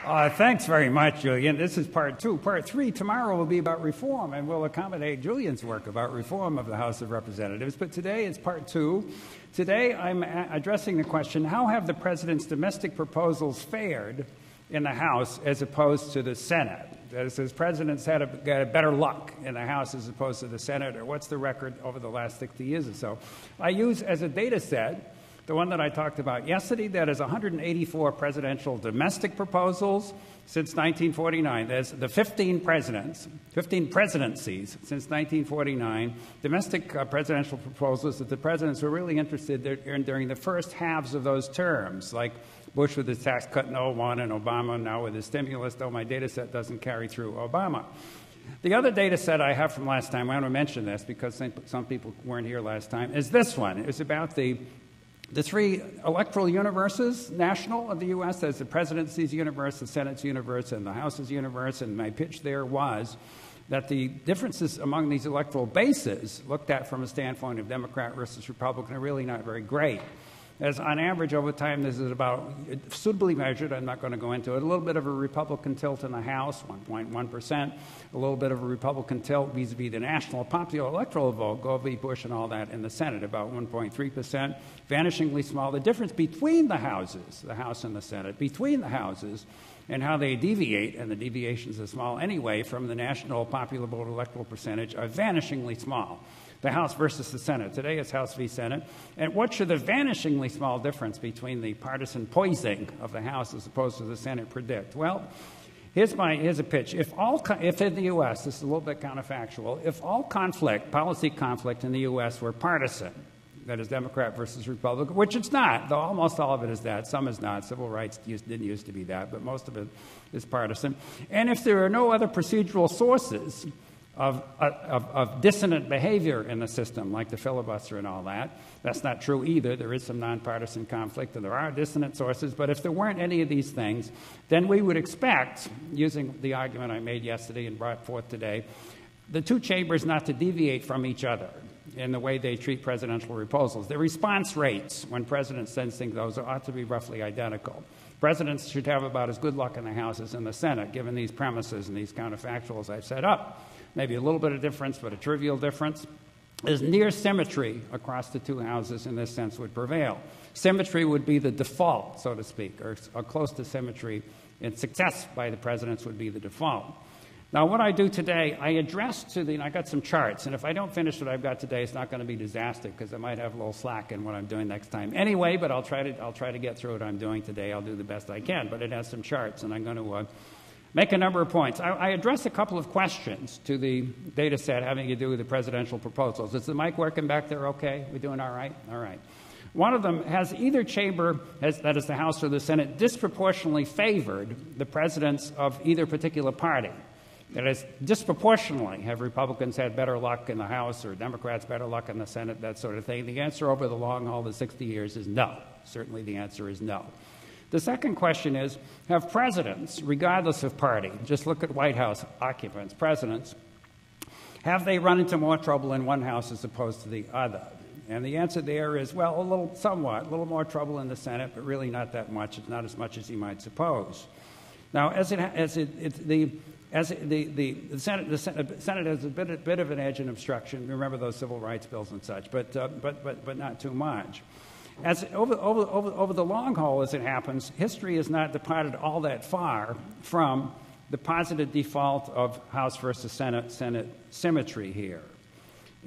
Thanks very much, Julian. This is part 2. Part 3 tomorrow will be about reform, and we'll accommodate Julian's work about reform of the House of Representatives. But today is part 2. Today I'm addressing the question, how have the President's domestic proposals fared in the House as opposed to the Senate? That is, Presidents got a better luck in the House as opposed to the Senate, or what's the record over the last 60 years or so? I use as a data set the one that I talked about yesterday. That is 184 presidential domestic proposals since 1949. There's the 15 presidencies since 1949, domestic presidential proposals that the presidents were really interested in during the first halves of those terms, like Bush with his tax cut in 01 and Obama now with his stimulus, though my data set doesn't carry through Obama. The other data set I have from last time, I want to mention this because some people weren't here last time, is this one. It's about the 3 electoral universes, national of the U.S. There's the presidency's universe, the Senate's universe, and the House's universe. And my pitch there was that the differences among these electoral bases, looked at from a standpoint of Democrat versus Republican, are really not very great. As on average over time, this is about, suitably measured, I'm not going to go into it, a little bit of a Republican tilt in the House, 1.1%, a little bit of a Republican tilt vis-a-vis the national popular electoral vote, Gore v. Bush and all that in the Senate, about 1.3%, vanishingly small. The difference between the houses, the House and the Senate, between the houses and how they deviate, and the deviations are small anyway, from the national popular vote electoral percentage are vanishingly small. The House versus the Senate. Today it's House v. Senate. And what should the vanishingly small difference between the partisan poising of the House as opposed to the Senate predict? Well, here's a pitch. If in the U.S., this is a little bit counterfactual, if all policy conflict in the U.S. were partisan, that is Democrat versus Republican, which it's not, though almost all of it is that. Some is not. Civil rights didn't used to be that, but most of it is partisan. And if there are no other procedural sources of dissonant behavior in the system, like the filibuster and all that. That's not true either. There is some nonpartisan conflict, and there are dissonant sources. But if there weren't any of these things, then we would expect, using the argument I made yesterday and brought forth today, the 2 chambers not to deviate from each other in the way they treat presidential proposals. The response rates when presidents send things, those ought to be roughly identical. Presidents should have about as good luck in the House as in the Senate, given these premises and these counterfactuals I've set up. Maybe a little bit of difference, but a trivial difference. Is near symmetry across the 2 houses in this sense would prevail. Symmetry would be the default, so to speak, or close to symmetry, and success by the presidents would be the default. Now, what I do today, I address and I got some charts, and if I don't finish what I've got today, it's not going to be disaster because I might have a little slack in what I'm doing next time. Anyway, but I'll try to get through what I'm doing today. I'll do the best I can, but it has some charts, and I'm going to make a number of points. I address a couple of questions to the data set having to do with the presidential proposals. Is the mic working back there okay? We doing all right? All right. One of them, has either chamber, that is the House or the Senate, disproportionately favored the presidents of either particular party? That is, disproportionately, have Republicans had better luck in the House or Democrats better luck in the Senate, that sort of thing? The answer over the long haul, the 60 years, is no. Certainly the answer is no. The second question is, have presidents, regardless of party, just look at White House occupants, presidents, have they run into more trouble in one house as opposed to the other? And the answer there is, well, a little more trouble in the Senate, but really not that much. It's not as much as you might suppose. Now, the Senate has a bit of an edge in obstruction. Remember those civil rights bills and such, but not too much. As over the long haul, as it happens, history has not departed all that far from the positive default of House versus Senate symmetry here.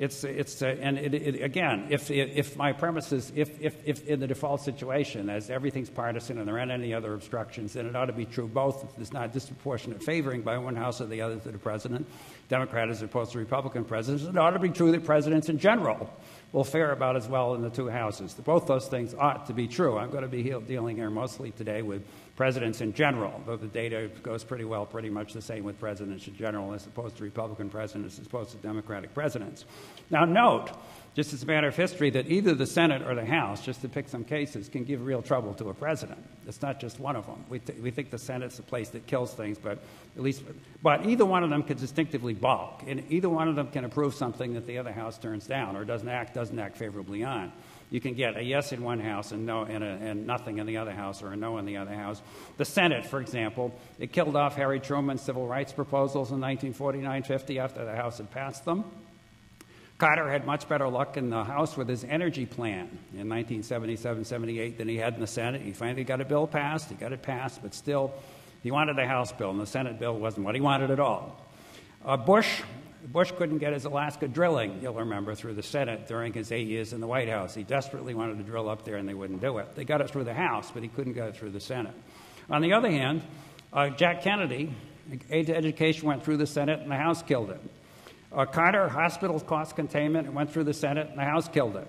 Again, if my premise is if in the default situation, as everything's partisan and there aren't any other obstructions, then it ought to be true both. If there's not disproportionate favoring by one house or the other to the president, Democrat as opposed to Republican presidents, it ought to be true that presidents in general will fare about as well in the 2 houses. Both those things ought to be true. I'm going to be dealing here mostly today with presidents in general, though the data goes pretty much the same with presidents in general as opposed to Republican presidents as opposed to Democratic presidents. Now note, just as a matter of history, that either the Senate or the House, just to pick some cases, can give real trouble to a president. It's not just one of them. We think the Senate's the place that kills things, but either one of them can distinctively balk, and either one of them can approve something that the other House turns down or doesn't act favorably on. You can get a yes in one House and no and nothing in the other House, or a no in the other House. The Senate, for example, it killed off Harry Truman's civil rights proposals in 1949-50 after the House had passed them. Carter had much better luck in the House with his energy plan in 1977-78 than he had in the Senate. He finally got a bill passed. He got it passed, but still, he wanted the House bill, and the Senate bill wasn't what he wanted at all. Bush couldn't get his Alaska drilling, you'll remember, through the Senate during his 8 years in the White House. He desperately wanted to drill up there, and they wouldn't do it. They got it through the House, but he couldn't get it through the Senate. On the other hand, Jack Kennedy, aid to education, went through the Senate, and the House killed it. Carter, hospital cost containment, it went through the Senate, and the House killed it.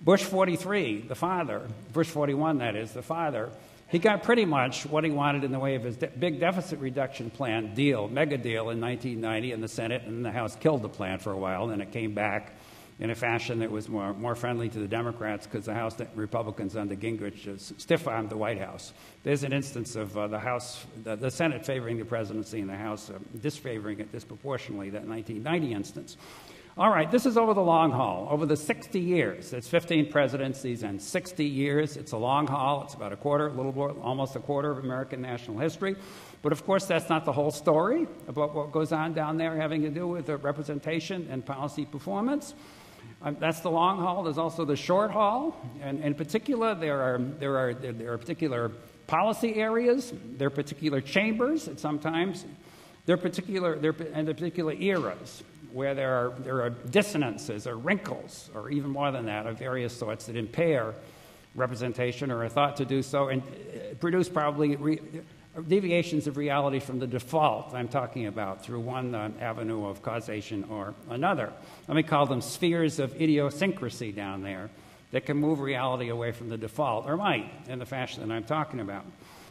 Bush 43, the father, Bush 41, that is, the father, he got pretty much what he wanted in the way of his big deficit reduction plan mega deal in 1990 in the Senate, and the House killed the plan for a while, and then it came back in a fashion that was more friendly to the Democrats because the House Republicans under Gingrich just stiff-armed the White House. There's an instance of the Senate favoring the presidency and the House disfavoring it disproportionately, that 1990 instance. All right, this is over the long haul, over the 60 years. It's 15 presidencies and 60 years. It's a long haul. It's about almost a quarter of American national history. But of course, that's not the whole story about what goes on down there having to do with the representation and policy performance. That's the long haul. There's also the short haul, and in particular, there are particular policy areas. There are particular chambers, and sometimes there are particular eras where there are dissonances or wrinkles, or even more than that, of various sorts that impair representation or are thought to do so, and produce probably deviations of reality from the default I'm talking about through one avenue of causation or another. Let me call them spheres of idiosyncrasy down there that can move reality away from the default, or might, in the fashion that I'm talking about.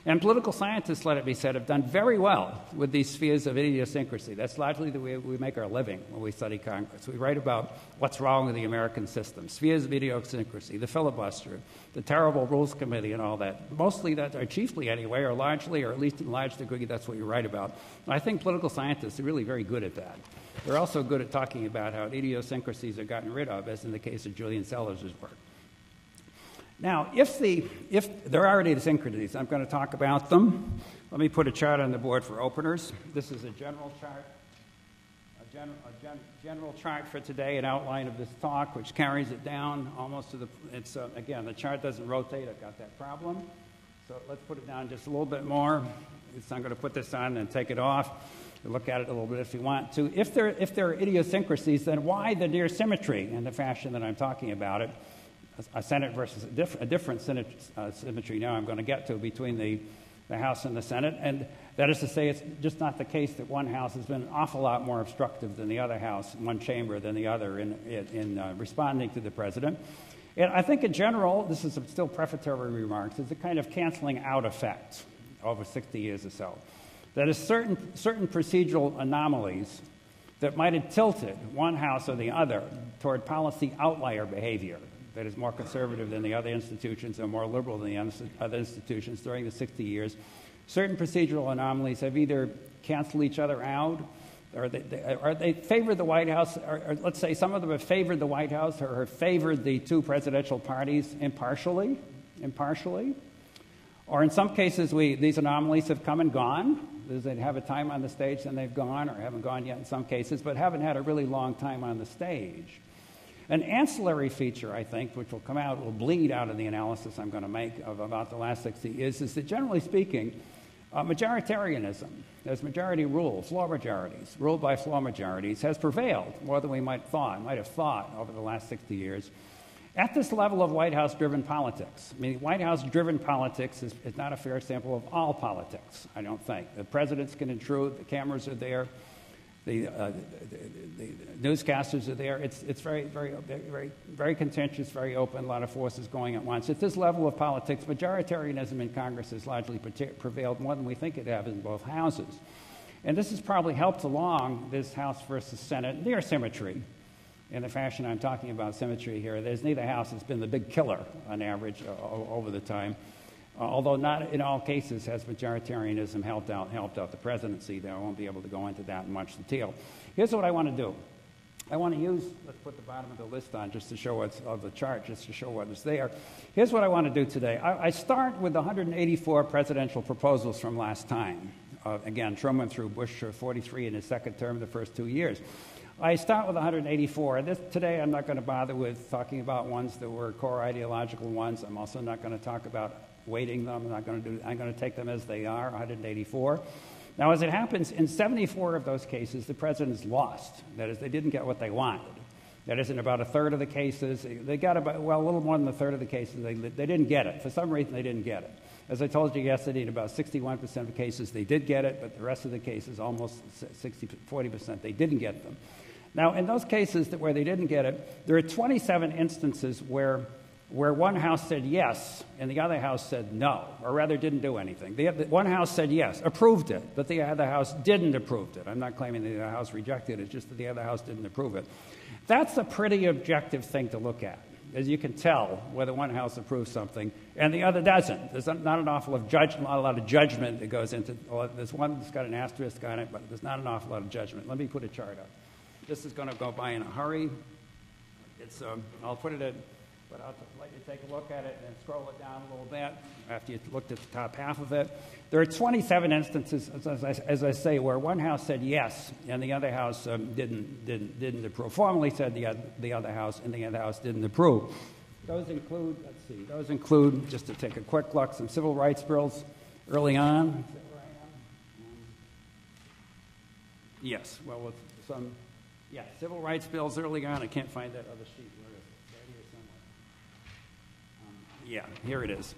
And political scientists, let it be said, have done very well with these spheres of idiosyncrasy. That's largely the way we make our living when we study Congress. We write about what's wrong with the American system, spheres of idiosyncrasy, the filibuster, the terrible Rules Committee, and all that. Mostly that, or chiefly anyway, or largely, or at least in a large degree, that's what you write about. And I think political scientists are really very good at that. They're also good at talking about how idiosyncrasies are gotten rid of, as in the case of Julian Sellers's work. Now, if there are idiosyncrasies, I'm going to talk about them. Let me put a chart on the board for openers. This is a general chart, general chart for today, an outline of this talk, which carries it down almost to the. Again, the chart doesn't rotate. I've got that problem. So let's put it down just a little bit more. I'm going to put this on and take it off. Look at it a little bit if you want to. If there are idiosyncrasies, then why the near symmetry in the fashion that I'm talking about it? A Senate versus a different symmetry now I'm going to get to between the House and the Senate. And that is to say, it's just not the case that one House has been an awful lot more obstructive than the other House, one chamber than the other in responding to the president. And I think in general, this is still prefatory remarks, it's a kind of canceling out effect over 60 years or so. That is certain procedural anomalies that might have tilted one House or the other toward policy outlier behavior that is more conservative than the other institutions or more liberal than the other institutions during the 60 years. Certain procedural anomalies have either canceled each other out, or they favored the White House, or let's say some of them have favored the White House or have favored the two presidential parties impartially, or in some cases these anomalies have come and gone. They have a time on the stage, then they've gone, or haven't gone yet in some cases, but haven't had a really long time on the stage. An ancillary feature, I think, which will come out, will bleed out of the analysis I'm going to make of about the last 60 years, is that generally speaking, majoritarianism, there's majority rule, floor majorities, ruled by floor majorities, has prevailed more than we might have thought over the last 60 years. At this level of White House-driven politics, I mean, White House-driven politics is not a fair sample of all politics, I don't think. The presidents can intrude, the cameras are there, the newscasters are there. It's very, very, very, very contentious, very open, a lot of forces going at once. At this level of politics, majoritarianism in Congress has largely prevailed more than we think it has in both houses. And this has probably helped along this House versus Senate near symmetry in the fashion I'm talking about symmetry here. There's neither house that's been the big killer on average over the time, although not in all cases has majoritarianism helped out the presidency. There I won't be able to go into that in much detail. Here's what I want to do. I want to use, let's put the bottom of the list on just to show what's of the chart, just to show what is there. Here's what I want to do today. I start with the 184 presidential proposals from last time. Again, Truman through Bush 43 in his second term, the first 2 years. I start with 184. Today I'm not going to bother with talking about ones that were core ideological ones. I'm also not going to talk about weighting them. I'm going to take them as they are, 184. Now, as it happens, in 74 of those cases, the presidents lost. That is, they didn't get what they wanted. That is, in about a third of the cases, they got about, well, a little more than a third of the cases, they didn't get it. For some reason, they didn't get it. As I told you yesterday, in about 61% of the cases, they did get it, but the rest of the cases, almost 40%, they didn't get them. Now, in those cases where they didn't get it, there are 27 instances where one house said yes and the other house said no, or rather didn't do anything. One house said yes, approved it, but the other house didn't approve it. I'm not claiming that the other house rejected it, it's just that the other house didn't approve it. That's a pretty objective thing to look at, as you can tell whether one house approves something and the other doesn't. There's not an awful lot of judgment, not a lot of judgment that goes into. Well, there's one that's got an asterisk on it, but there's not an awful lot of judgment. Let me put a chart up. This is going to go by in a hurry. I'll put it in, but I'll let you take a look at it and then scroll it down a little bit after you've looked at the top half of it. There are 27 instances, as I say, where one house said yes and the other house didn't approve. Formally said the other house and the other house didn't approve. Those include, just to take a quick look, some civil rights bills early on. Yes, well, with some. Yeah, civil rights bills early on. I can't find that other sheet. Where is it? Right here somewhere. Yeah, here it is.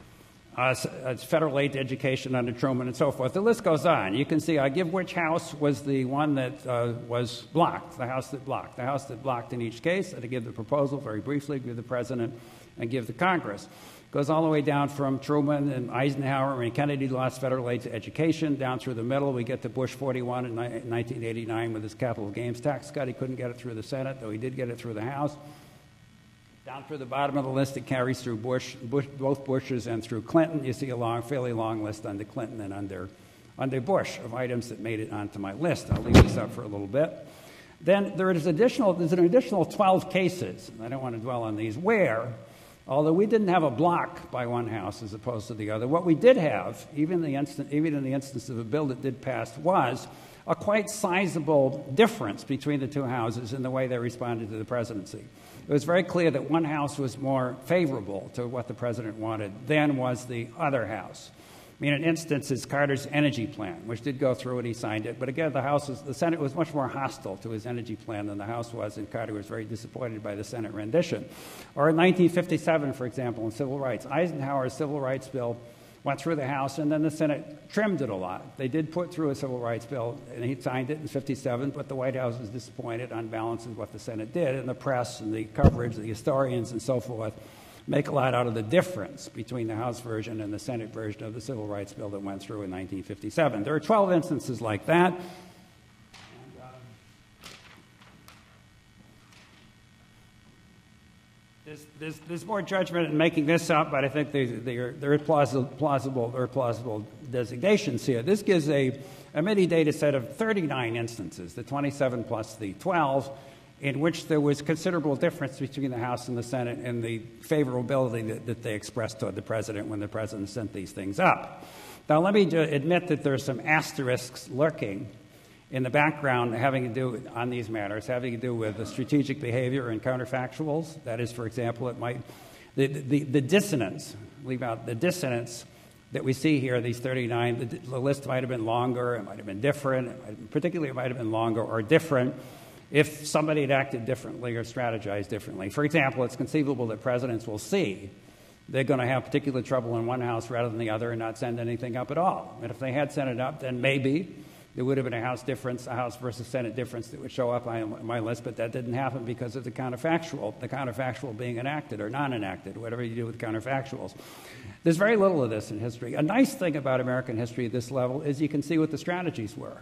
It's federal aid to education under Truman and so forth. The list goes on. You can see I give which house was the one that was blocked, the house that blocked. The house that blocked in each case, I give the proposal very briefly, give the president, and give the Congress. Goes all the way down from Truman and Eisenhower and Kennedy lost federal aid to education. Down through the middle, we get to Bush 41 in 1989 with his capital gains tax cut. He couldn't get it through the Senate, though he did get it through the House. Down through the bottom of the list, it carries through both Bushes and through Clinton. You see a fairly long list under Clinton and under Bush of items that made it onto my list. I'll leave this up for a little bit. Then there's an additional 12 cases, I don't want to dwell on these, where, although we didn't have a block by one house as opposed to the other, what we did have, even in the instance of a bill that did pass, was a quite sizable difference between the two houses in the way they responded to the presidency. It was very clear that one house was more favorable to what the president wanted than was the other house. I mean, an instance is Carter's energy plan, which did go through and he signed it. But again, the Senate was much more hostile to his energy plan than the House was, and Carter was very disappointed by the Senate rendition. Or in 1957, for example, in civil rights, Eisenhower's civil rights bill went through the House, and then the Senate trimmed it a lot. They did put through a civil rights bill, and he signed it in 57, but the White House was disappointed on balance with what the Senate did, and the press and the coverage, the historians and so forth, make a lot out of the difference between the House version and the Senate version of the civil rights bill that went through in 1957. There are 12 instances like that. There's more judgment in making this up, but I think there are plausible designations here. This gives a MIDI data set of 39 instances, the 27 plus the 12, in which there was considerable difference between the House and the Senate and the favorability that they expressed toward the president when the president sent these things up. Now, let me admit that there are some asterisks lurking in the background having to do on these matters, having to do with the strategic behavior and counterfactuals. That is, for example, the dissonance, leave out the dissonance that we see here, these 39. The list might have been longer, it might have been different, particularly it might have been longer or different if somebody had acted differently or strategized differently. For example, it's conceivable that presidents will see they're going to have particular trouble in one house rather than the other and not send anything up at all. And if they had sent it up, then maybe there would have been a House difference, a House versus Senate difference that would show up on my list, but that didn't happen because of the counterfactual being enacted or non-enacted, whatever you do with counterfactuals. There's very little of this in history. A nice thing about American history at this level is you can see what the strategies were.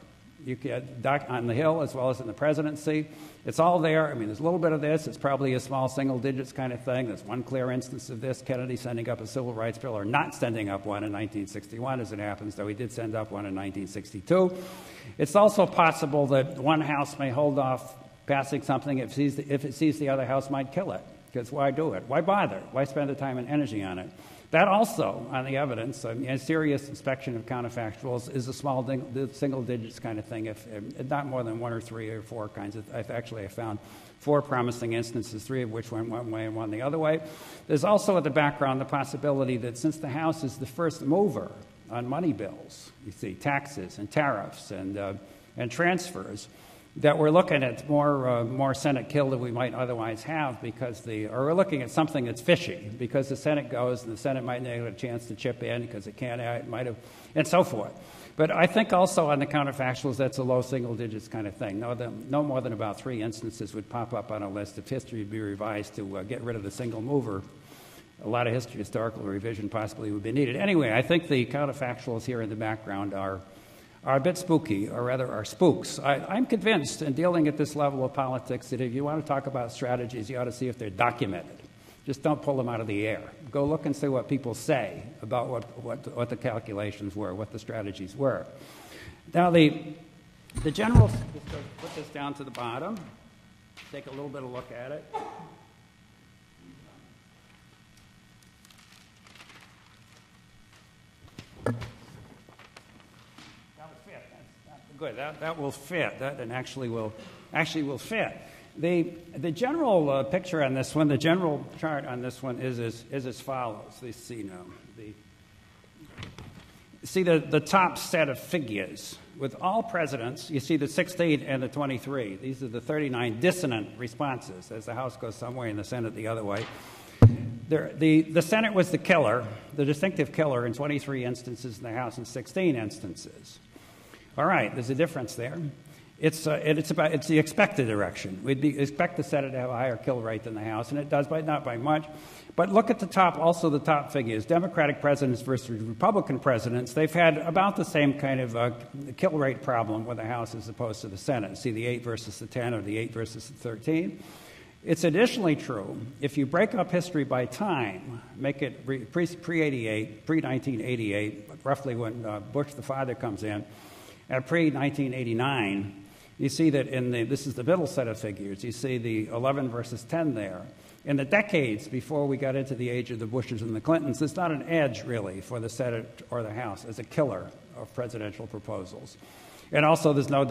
You can on the Hill as well as in the presidency. It's all there. I mean, there's a little bit of this. It's probably a small single digits kind of thing. There's one clear instance of this, Kennedy sending up a civil rights bill, or not sending up one in 1961, as it happens, though he did send up one in 1962. It's also possible that one house may hold off passing something if it sees the other house might kill it. Because why do it? Why bother? Why spend the time and energy on it? That also, on the evidence, a serious inspection of counterfactuals is a small single digits kind of thing, if not more than one or three or four kinds of. I found four promising instances, three of which went one way and one the other way. There's also at the background the possibility that since the House is the first mover on money bills, you see, taxes and tariffs and transfers, that we're looking at more Senate kill than we might otherwise have or we're looking at something that's fishy because the Senate goes and the Senate might not have a chance to chip in because it might have, and so forth. But I think also on the counterfactuals, that's a low single digits kind of thing. No more than about 3 instances would pop up on a list if history would be revised to get rid of the single mover. A lot of historical revision possibly would be needed. Anyway, I think the counterfactuals here in the background are a bit spooky, or rather are spooks. I'm convinced in dealing at this level of politics that if you want to talk about strategies, you ought to see if they're documented. Just don't pull them out of the air. Go look and see what people say about what the calculations were, what the strategies were. Now, the general, just to put this down to the bottom, take a little bit of a look at it. Good. That will fit. That and actually will fit. The general picture on this one, the general chart on this one is as follows. You see now the top set of figures with all presidents. You see the 16 and the 23. These are the 39 dissonant responses as the House goes some way and the Senate the other way. The Senate was the killer, the distinctive killer in 23 instances, in the House in 16 instances. All right, there's a difference there. It's the expected direction. We'd expect the Senate to have a higher kill rate than the House, and it does, but not by much. But look at the top figures. Democratic presidents versus Republican presidents, they've had about the same kind of kill rate problem with the House as opposed to the Senate. See the 8 versus the 10 or the 8 versus the 13. It's additionally true, if you break up history by time, make it pre-88, pre-1988, roughly when Bush the father comes in, at pre-1989, you see that this is the middle set of figures. You see the 11 versus 10 there. In the decades before we got into the age of the Bushes and the Clintons, there's not an edge, really, for the Senate or the House as a killer of presidential proposals. And also there's no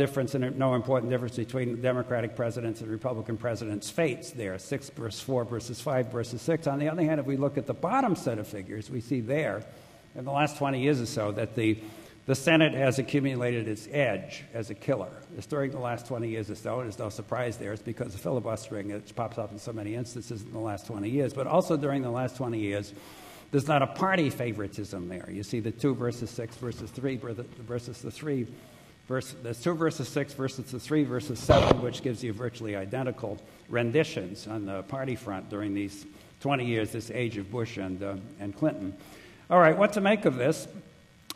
important difference between Democratic presidents and Republican presidents' fates there, 6 versus 4 versus 5 versus 6. On the other hand, if we look at the bottom set of figures, we see there, in the last 20 years or so, that the Senate has accumulated its edge as a killer. It's during the last 20 years or so, and there's no surprise there. It's because of filibustering that pops up in so many instances in the last 20 years. But also during the last 20 years, there's not a party favoritism there. You see the 2 versus 6 versus 3 versus the 3. There's 2 versus 6 versus the 3 versus 7, which gives you virtually identical renditions on the party front during these 20 years, this age of Bush and Clinton. All right, what to make of this?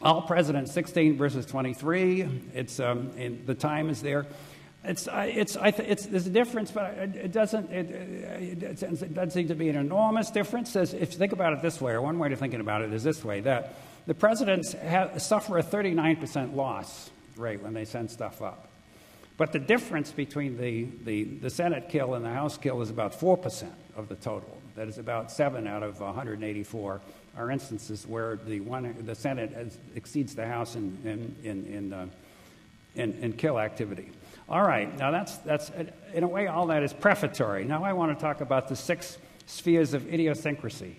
All presidents, 16 versus 23. The time is there. There's a difference, but it doesn't seem to be an enormous difference. If you think about it this way, or one way of thinking about it is this way, that the presidents suffer a 39% loss rate when they send stuff up. But the difference between the Senate kill and the House kill is about 4% of the total. That is about 7 out of 184 are instances where the Senate exceeds the House in kill activity. All right, now that's in a way all that is prefatory. Now I want to talk about the 6 spheres of idiosyncrasy.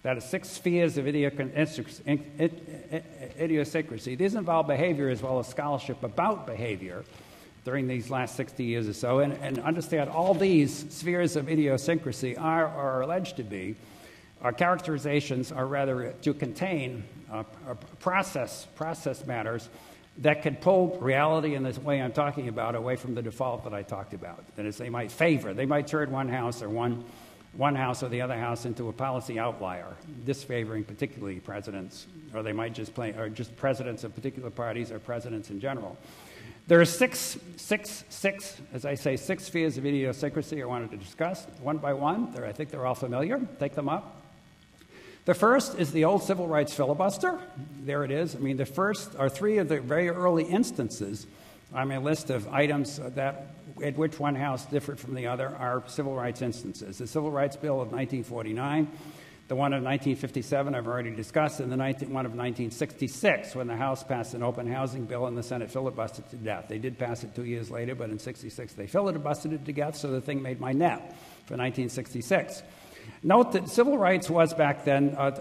That is 6 spheres of idiosyncrasy. These involve behavior as well as scholarship about behavior during these last 60 years or so, and understand all these spheres of idiosyncrasy are alleged to be. Our characterizations are rather to contain process matters that can pull reality in this way I'm talking about away from the default that I talked about. That is, they might turn one house or one house or the other house into a policy outlier, disfavoring particularly presidents, or they might just or just presidents of particular parties or presidents in general. There are six, as I say, six spheres of idiosyncrasy I wanted to discuss, one by one. I think they're all familiar. Take them up. The first is the old civil rights filibuster. There it is. I mean, the first are three of the very early instances on my list of items that at which one house differed from the other are civil rights instances. The Civil Rights Bill of 1949, the one of 1957 I've already discussed, and the one of 1966 when the House passed an open housing bill and the Senate filibustered to death. They did pass it 2 years later, but in 66 they filibustered it to death, so the thing made my net for 1966. Note that civil rights was back then a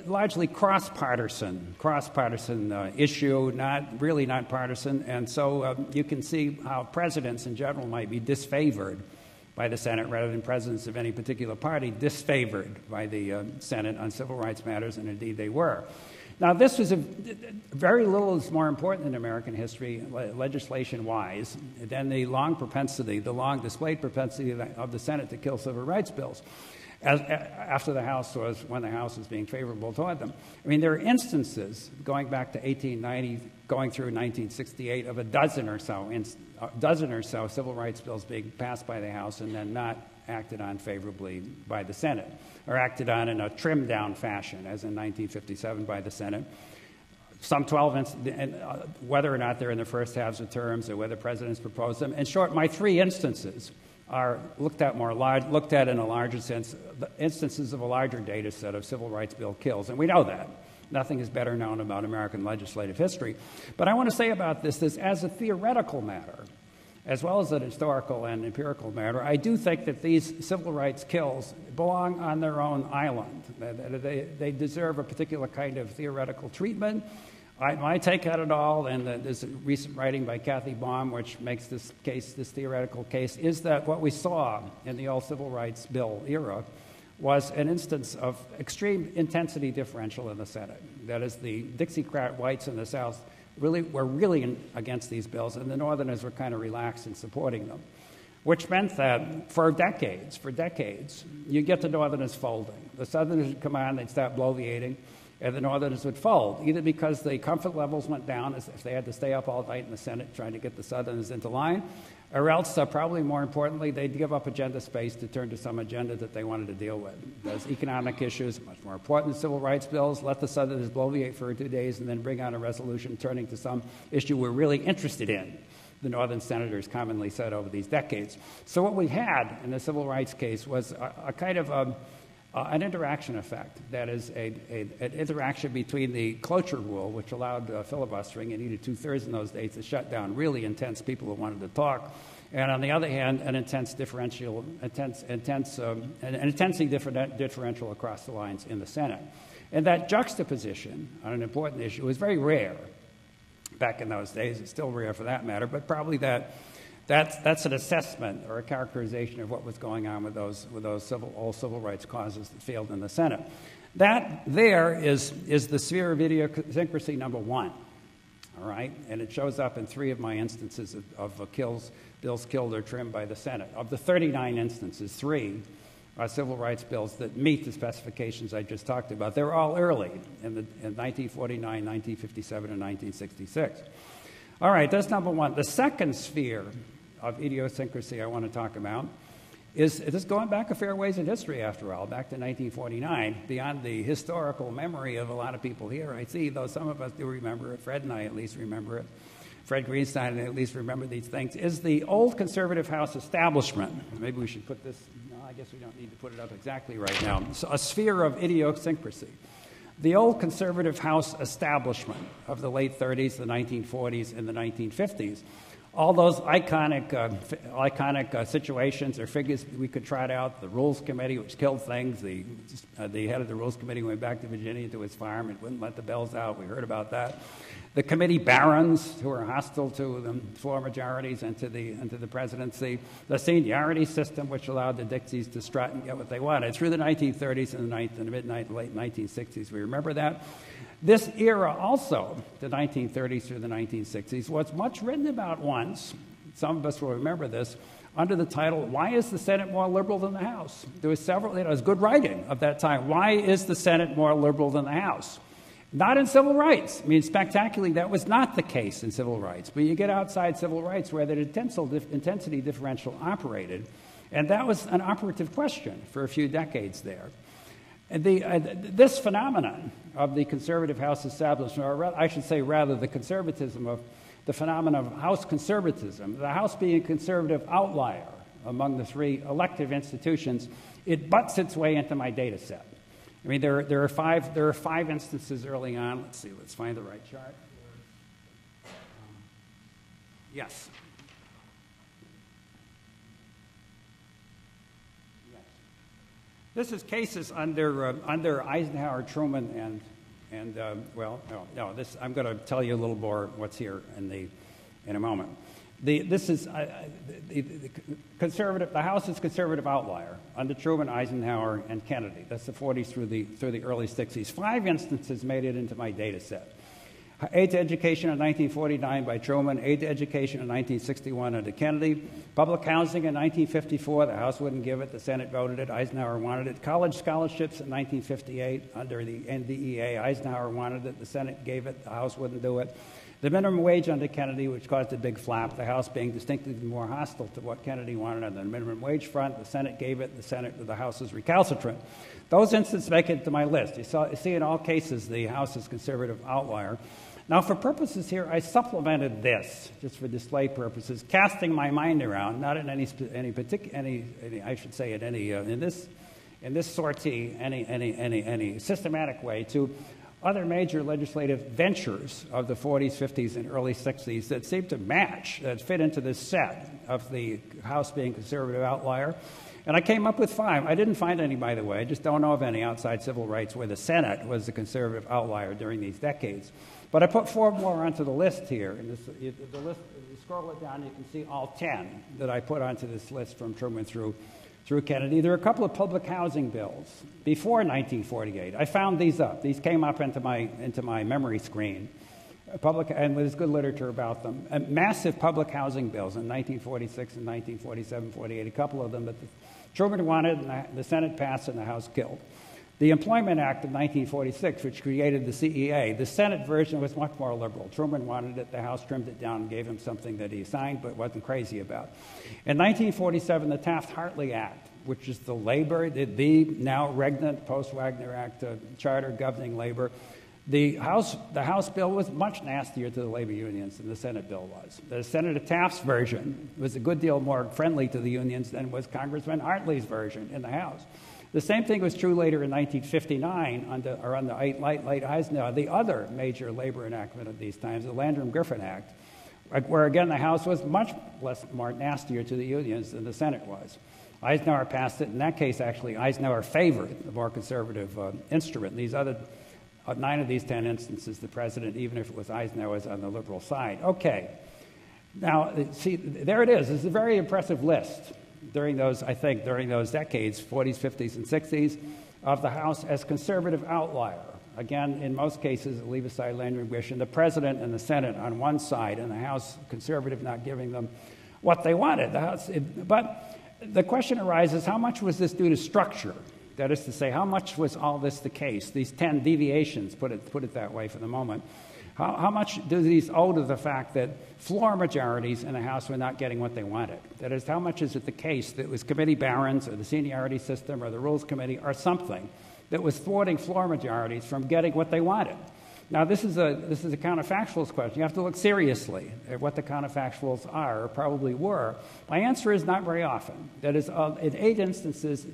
largely cross-partisan issue, not partisan, and so you can see how presidents in general might be disfavored by the Senate rather than presidents of any particular party disfavored by the Senate on civil rights matters, and indeed they were. Now, this was very little is more important in American history, legislation-wise, than the long displayed propensity of the Senate to kill civil rights bills. When the House was being favorable toward them. I mean, there are instances going back to 1890, going through 1968, of a dozen or so civil rights bills being passed by the House and then not acted on favorably by the Senate, or acted on in a trimmed-down fashion, as in 1957 by the Senate. Some 12, whether or not they're in the first halves of terms or whether presidents propose them. In short, my three instances are looked at in a larger sense, instances of a larger data set of civil rights bill kills, and we know that. Nothing is better known about American legislative history. But I want to say about this as a theoretical matter, as well as an historical and empirical matter, I do think that these civil rights kills belong on their own island. They deserve a particular kind of theoretical treatment. My take on it all, and there's a recent writing by Kathy Baum which makes this theoretical case, is that what we saw in the old civil rights bill era was an instance of extreme intensity differential in the Senate. That is, the Dixiecrat whites in the South were really against these bills, and the Northerners were kind of relaxed in supporting them, which meant that for decades, you get the Northerners folding. The Southerners would come on, they'd start bloviating, and the Northerners would fold, either because the comfort levels went down, as if they had to stay up all night in the Senate trying to get the Southerners into line, or else, probably more importantly, they'd give up agenda space to turn to some agenda that they wanted to deal with. Those economic issues, much more important than civil rights bills, let the Southerners bloviate for 2 days and then bring on a resolution turning to some issue we're really interested in, the Northern senators commonly said over these decades. So what we had in the civil rights case was a kind of an interaction effect. That is, an interaction between the cloture rule, which allowed filibustering and needed 2/3 in those days to shut down really intense people who wanted to talk, and on the other hand, an intensity differential across the lines in the Senate. And that juxtaposition on an important issue was very rare back in those days. It's still rare for that matter, but probably that's an assessment or a characterization of what was going on with those old civil rights causes that failed in the Senate. That there is the sphere of idiosyncrasy number one, all right? And it shows up in 3 of my instances of bills killed or trimmed by the Senate. Of the 39 instances, 3 are civil rights bills that meet the specifications I just talked about. They were all early in 1949, 1957, and 1966. All right, that's number one. The second sphere of idiosyncrasy I want to talk about is going back a fair ways in history, after all, back to 1949, beyond the historical memory of a lot of people here. I see, though some of us do remember it, Fred and I at least remember it, Fred Greenstein at least remember these things, is the old conservative House establishment. Maybe we should put this, no, I guess we don't need to put it up exactly right now. So a sphere of idiosyncrasy. The old conservative House establishment of the late 30s, the 1940s, and the 1950s. All those iconic situations or figures we could trot out. The Rules Committee, which killed things. The head of the Rules Committee went back to Virginia to his farm and wouldn't let the bells out. We heard about that. The committee barons, who were hostile to the floor majorities and to the presidency. The seniority system, which allowed the Dixies to strut and get what they wanted. Through the 1930s and the late 1960s, we remember that. This era also, the 1930s through the 1960s, was much written about once, some of us will remember this, under the title, "Why is the Senate More Liberal Than the House?" There was several, it was good writing of that time. Why is the Senate more liberal than the House? Not in civil rights. I mean, spectacularly, that was not the case in civil rights. But you get outside civil rights where the intensity differential operated, and that was an operative question for a few decades there. And this phenomenon of the conservative House establishment, or I should say rather the conservatism of the phenomenon of House conservatism, the House being a conservative outlier among the three elective institutions, it butts its way into my data set. I mean, there are five instances early on. Let's see, let's find the right chart. Yes. This is cases under Eisenhower, Truman, and this I'm going to tell you a little more what's here in a moment. This is the conservative. The House is conservative outlier under Truman, Eisenhower, and Kennedy. That's the 40s through the early 60s. 5 instances made it into my data set. Aid to Education in 1949 by Truman, Aid to Education in 1961 under Kennedy, Public Housing in 1954, the House wouldn't give it, the Senate voted it, Eisenhower wanted it, College Scholarships in 1958 under the NDEA, Eisenhower wanted it, the Senate gave it, the House wouldn't do it, the minimum wage under Kennedy, which caused a big flap, the House being distinctly more hostile to what Kennedy wanted on the minimum wage front, the Senate gave it, the House was recalcitrant. Those instances make it to my list. You see in all cases the House is conservative outlier. Now, for purposes here, I supplemented this, just for display purposes, casting my mind around, not in any systematic way, to other major legislative ventures of the 40s, 50s, and early 60s that seem to match, that fit into this set of the House being conservative outlier. And I came up with 5. I didn't find any, by the way. I just don't know of any outside civil rights where the Senate was the conservative outlier during these decades. But I put 4 more onto the list here. And the list, you scroll it down, you can see all 10 that I put onto this list from Truman through Kennedy. There are a couple of public housing bills before 1948. I found these up. These came up into my memory screen. And there's good literature about them. Massive public housing bills in 1946 and 1947, 48, a couple of them that Truman wanted, and the Senate passed, and the House killed. The Employment Act of 1946, which created the CEA, the Senate version was much more liberal. Truman wanted it, the House trimmed it down and gave him something that he signed but wasn't crazy about. In 1947, the Taft-Hartley Act, which is the now regnant post-Wagner Act charter governing labor, the House bill was much nastier to the labor unions than the Senate bill was. The Senator Taft's version was a good deal more friendly to the unions than was Congressman Hartley's version in the House. The same thing was true later in 1959 under late Eisenhower, the other major labor enactment of these times, the Landrum-Griffin Act, where again the House was much more nastier to the unions than the Senate was. Eisenhower passed it. In that case, actually, Eisenhower favored the more conservative instrument. These other 9 of these 10 instances, the president, even if it was Eisenhower, was on the liberal side. Okay. Now, see, there it is. It's a very impressive list during those decades, 40s, 50s, and 60s, of the House as conservative outlier. Again, in most cases, leave aside Landrum-Griffin, the president and the Senate on one side, and the House conservative not giving them what they wanted. But the question arises, how much was this due to structure? That is to say, how much was all this the case? These 10 deviations, put it that way for the moment. How much do these owe to the fact that floor majorities in the House were not getting what they wanted? That is, how much is it the case that it was committee barons or the seniority system or the Rules Committee or something that was thwarting floor majorities from getting what they wanted? Now, this is a counterfactuals question. You have to look seriously at what the counterfactuals are or probably were. My answer is not very often. That is, in 8 instances,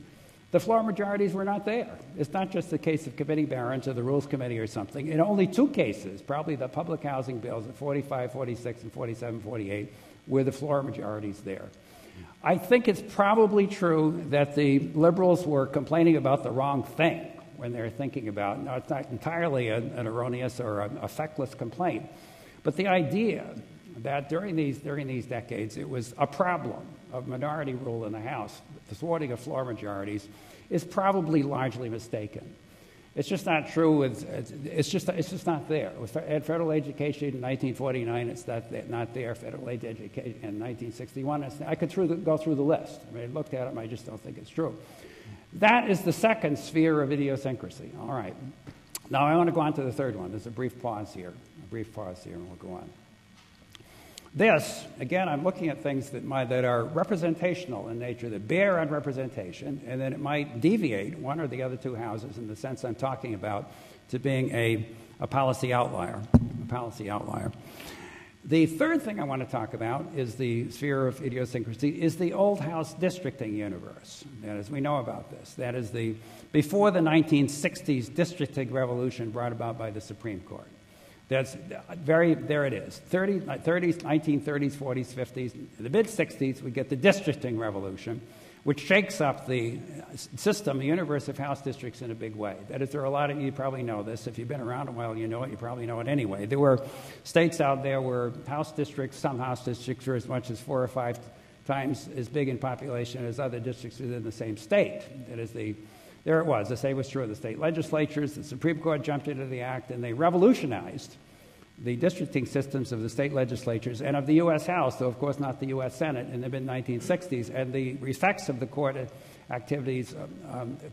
the floor majorities were not there. It's not just the case of committee barons or the Rules Committee or something. In only 2 cases, probably the public housing bills at 45, 46, and 47, 48, were the floor majorities there. I think it's probably true that the liberals were complaining about the wrong thing when they were thinking about. Now, it's not entirely an erroneous or a feckless complaint, but the idea that during these decades it was a problem of minority rule in the House, the thwarting of floor majorities, is probably largely mistaken. It's just not true. It's just not there. At federal education in 1949, it's not there. Federal age education in 1961, I could go through the list. I mean, I looked at it, and I just don't think it's true. That is the second sphere of idiosyncrasy. All right. Now I want to go on to the third one. There's a brief pause here, and we'll go on. This, again, I'm looking at things that are representational in nature, that bear on representation, and then it might deviate one or the other two houses in the sense I'm talking about to being a policy outlier. The third thing I want to talk about is the sphere of idiosyncrasy, is the old house districting universe. That is, we know about this. That is before the 1960s districting revolution brought about by the Supreme Court. There it is. 1930s, 40s, 50s. In the mid-60s, we get the districting revolution, which shakes up the system, the universe of house districts in a big way. That is, there are a lot of you probably know this. If you've been around a while, you know it. You probably know it anyway. There were states out there where some house districts were as much as 4 or 5 times as big in population as other districts within the same state. That is there it was. The same was true of the state legislatures. The Supreme Court jumped into the act, and they revolutionized the districting systems of the state legislatures and of the U.S. House, though, of course, not the U.S. Senate in the mid-1960s. And the effects of the court activities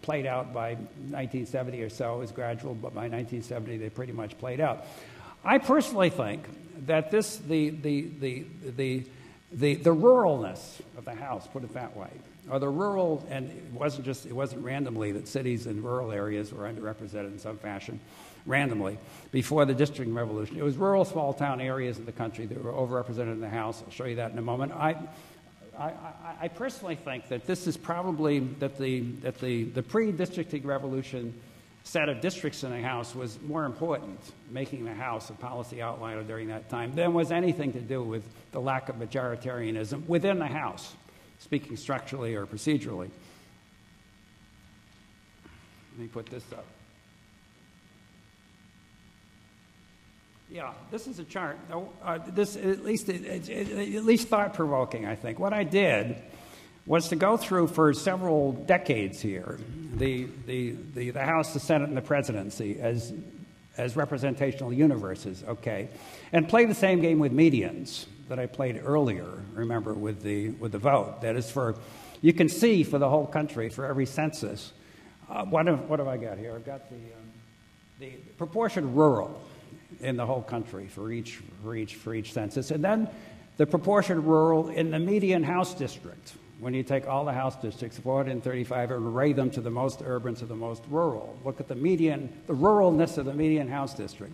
played out by 1970 or so. It was gradual, but by 1970, they pretty much played out. I personally think that the ruralness of the House, put it that way, or the rural, and it wasn't randomly that cities and rural areas were underrepresented in some fashion, randomly, before the districting revolution. It was rural, small-town areas in the country that were overrepresented in the House. I'll show you that in a moment. I personally think that this is probably that the pre-districting revolution set of districts in the House was more important, making the House a policy outlier during that time, than was anything to do with the lack of majoritarianism within the House, speaking structurally or procedurally. Let me put this up. Yeah, this is a chart. This at least thought-provoking, I think. What I did was to go through for several decades here the House, the Senate, and the presidency as representational universes, okay, and play the same game with medians that I played earlier. Remember, with the vote. That is, you can see for the whole country, for every census. What have I got here? I've got the proportion rural in the whole country for each census, and then the proportion rural in the median House district. When you take all the House districts, 435, and array them to the most urban to the most rural. Look at the ruralness of the median House district.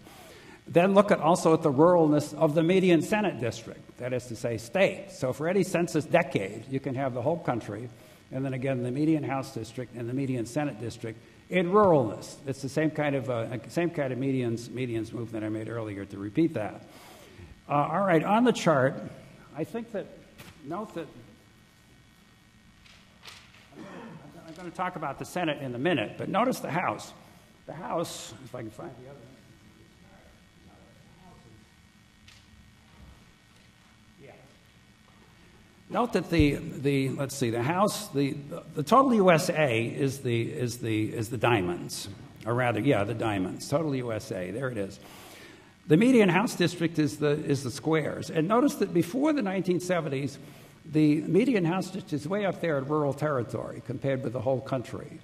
Then look also at the ruralness of the median Senate district, that is to say, state. So for any census decade, you can have the whole country, and then again the median House district and the median Senate district in ruralness. It's the same kind of medians movement I made earlier to repeat that. All right, on the chart, I think that, note that, I'm going to talk about the Senate in a minute, but notice the House. The House, if I can find the other one. Yeah. Note that the House, the total USA is the diamonds, or rather, yeah, the diamonds. Total USA, there it is. The median House district is the squares. And notice that before the 1970s, the median House district is way up there in rural territory compared with the whole country.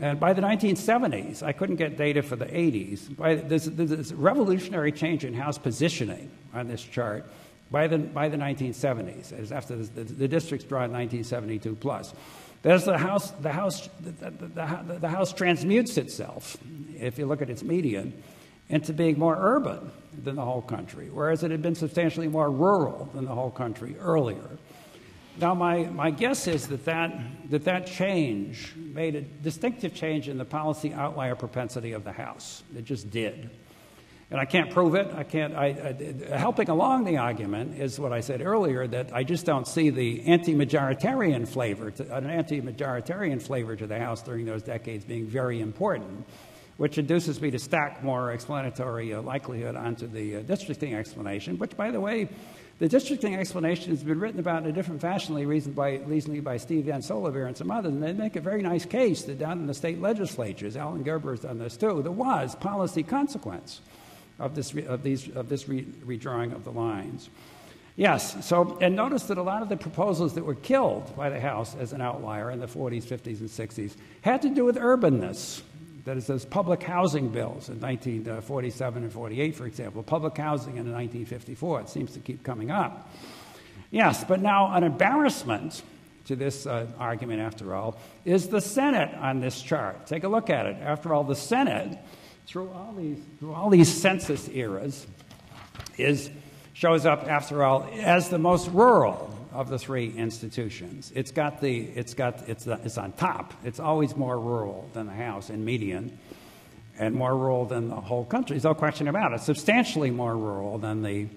And by the 1970s, I couldn't get data for the 80s. There's a revolutionary change in House positioning on this chart by the 1970s, as after the districts draw in 1972 plus. There's the House transmutes itself, if you look at its median, into being more urban than the whole country, whereas it had been substantially more rural than the whole country earlier. Now, my guess is that change made a distinctive change in the policy outlier propensity of the House. It just did. And I can't prove it. Helping along the argument is what I said earlier, that I just don't see the anti-majoritarian flavor to the House during those decades being very important, which induces me to stack more explanatory likelihood onto the districting explanation, which, by the way, The districting explanation has been written about in a different fashion, recently by Steve Van Soliver and some others, and they make a very nice case that down in the state legislatures, Alan Gerber has done this too, there was policy consequence of this redrawing of the lines. Yes, so, and notice that a lot of the proposals that were killed by the House as an outlier in the 40s, 50s, and 60s had to do with urbanness. That is, those public housing bills in 1947 and 48, for example, public housing in 1954. It seems to keep coming up. Yes, but now an embarrassment to this argument, after all, is the Senate on this chart. Take a look at it. After all, the Senate, through all these census eras, shows up, after all, as the most rural of the three institutions. It's on top. It's always more rural than the House and median, and more rural than the whole country. There's no question about it. Substantially more rural than the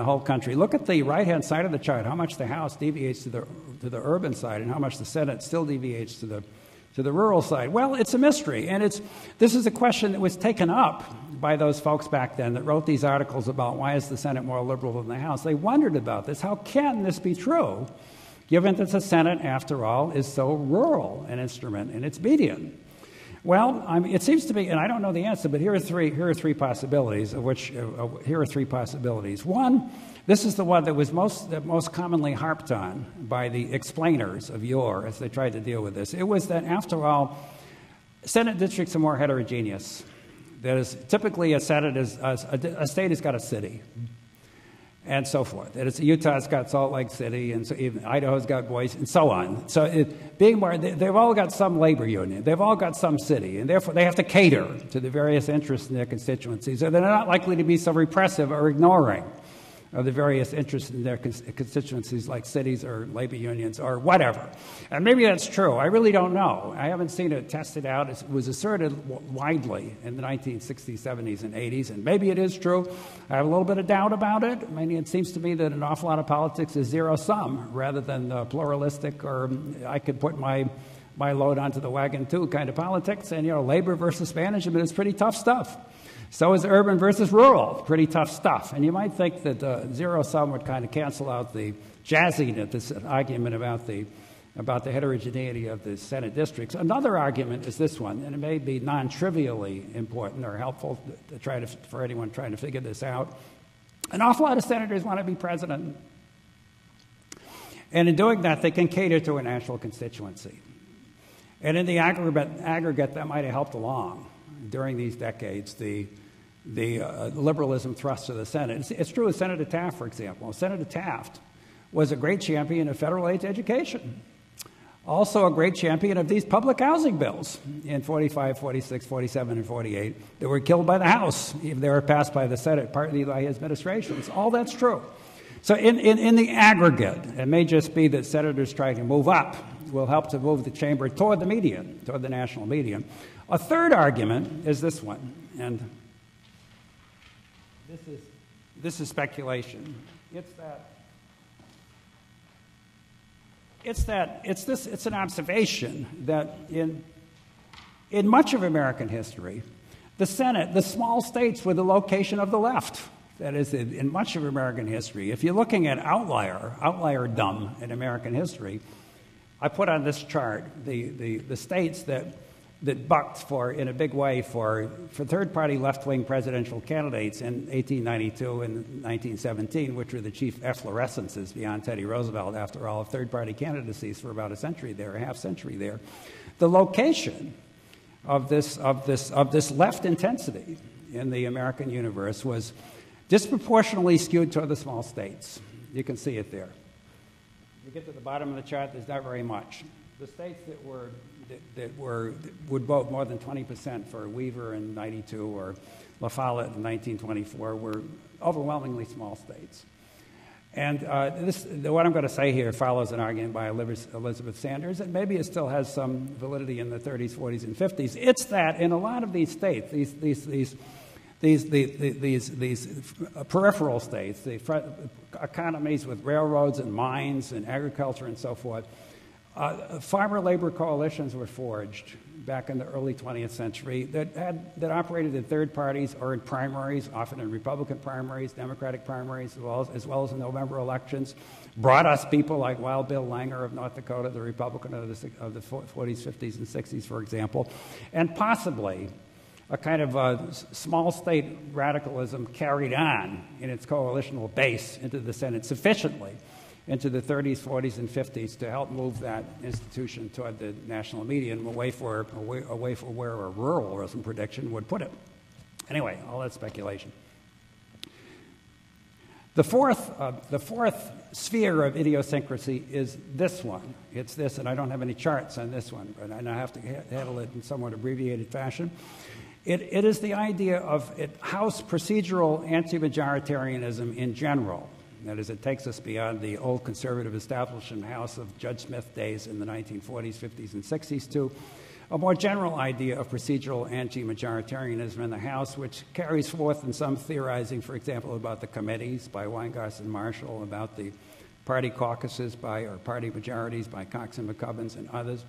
whole country. Look at the right-hand side of the chart, how much the House deviates to the urban side and how much the Senate still deviates to the rural side. Well, it's a mystery, and this is a question that was taken up by those folks back then that wrote these articles about why is the Senate more liberal than the House. They wondered about this. How can this be true, given that the Senate, after all, is so rural an instrument in its median? Well, it seems to be, and I don't know the answer, but here are three possibilities, of which here are three possibilities. One, this is the one that was most commonly harped on by the explainers of yore as they tried to deal with this. It was that, after all, Senate districts are more heterogeneous. That is, typically a state has got a city, and so forth. That is, Utah's got Salt Lake City, and so even Idaho's got Boise, and so on. So they've all got some labor union. They've all got some city, and therefore they have to cater to the various interests in their constituencies, or they're not likely to be so repressive or ignoring of the various interests in their constituencies, like cities or labor unions or whatever. And maybe that's true. I really don't know. I haven't seen it tested out. It was asserted widely in the 1960s, 70s, and 80s, and maybe it is true. I have a little bit of doubt about it. I mean, it seems to me that an awful lot of politics is zero-sum rather than pluralistic, or I could put my load onto the wagon too kind of politics. And, labor versus management is pretty tough stuff. So is urban versus rural, pretty tough stuff. And you might think that zero-sum would kind of cancel out the jazziness, this argument about the heterogeneity of the Senate districts. Another argument is this one, and it may be non-trivially important or helpful for anyone trying to figure this out. An awful lot of senators want to be president. And in doing that, they can cater to a national constituency. And in the aggregate that might have helped along during these decades, the liberalism thrust of the Senate. It's true of Senator Taft, for example. Senator Taft was a great champion of federal aid to education. Also a great champion of these public housing bills in 45, 46, 47, and 48 that were killed by the House. Even they were passed by the Senate, partly by his administrations. All that's true. So in the aggregate, it may just be that senators trying to move up will help to move the chamber toward the median, toward the national median. A third argument is this one, and this is speculation. It's an observation that in much of American history, the Senate, the small states were the location of the left. That is, in much of American history. If you're looking at outlierdom in American history, I put on this chart the states that bucked in a big way for third-party left-wing presidential candidates in 1892 and 1917, which were the chief efflorescences beyond Teddy Roosevelt, after all, of third-party candidacies for about a half century there. The location of this left intensity in the American universe was disproportionately skewed toward the small states. You can see it there. You get to the bottom of the chart, there's not very much. The states that would vote more than 20% for Weaver in 92 or La Follette in 1924 were overwhelmingly small states. And what I'm going to say here follows an argument by Elizabeth Sanders, and maybe it still has some validity in the 30s, 40s, and 50s. It's that in a lot of these states, these peripheral states, the economies with railroads and mines and agriculture and so forth, Farmer labor coalitions were forged back in the early 20th century that operated in third parties or in primaries, often in Republican primaries, Democratic primaries, as well as in November elections, brought us people like Wild Bill Langer of North Dakota, the Republican of the 40s, 50s, and 60s, for example, and possibly a kind of small state radicalism carried on in its coalitional base into the Senate sufficiently into the 30s, 40s, and 50s to help move that institution toward the national median, away from where a ruralism prediction would put it. Anyway, all that speculation. The fourth sphere of idiosyncrasy is this one. It's this, and I don't have any charts on this one, but I have to handle it in somewhat abbreviated fashion. It is the idea of House procedural anti-majoritarianism in general. That is, it takes us beyond the old conservative establishment House of Judge Smith days in the 1940s, 50s, and 60s to a more general idea of procedural anti-majoritarianism in the House, which carries forth in some theorizing, for example, about the committees by Weingarten and Marshall, about the party caucuses or party majorities by Cox and McCubbins and others.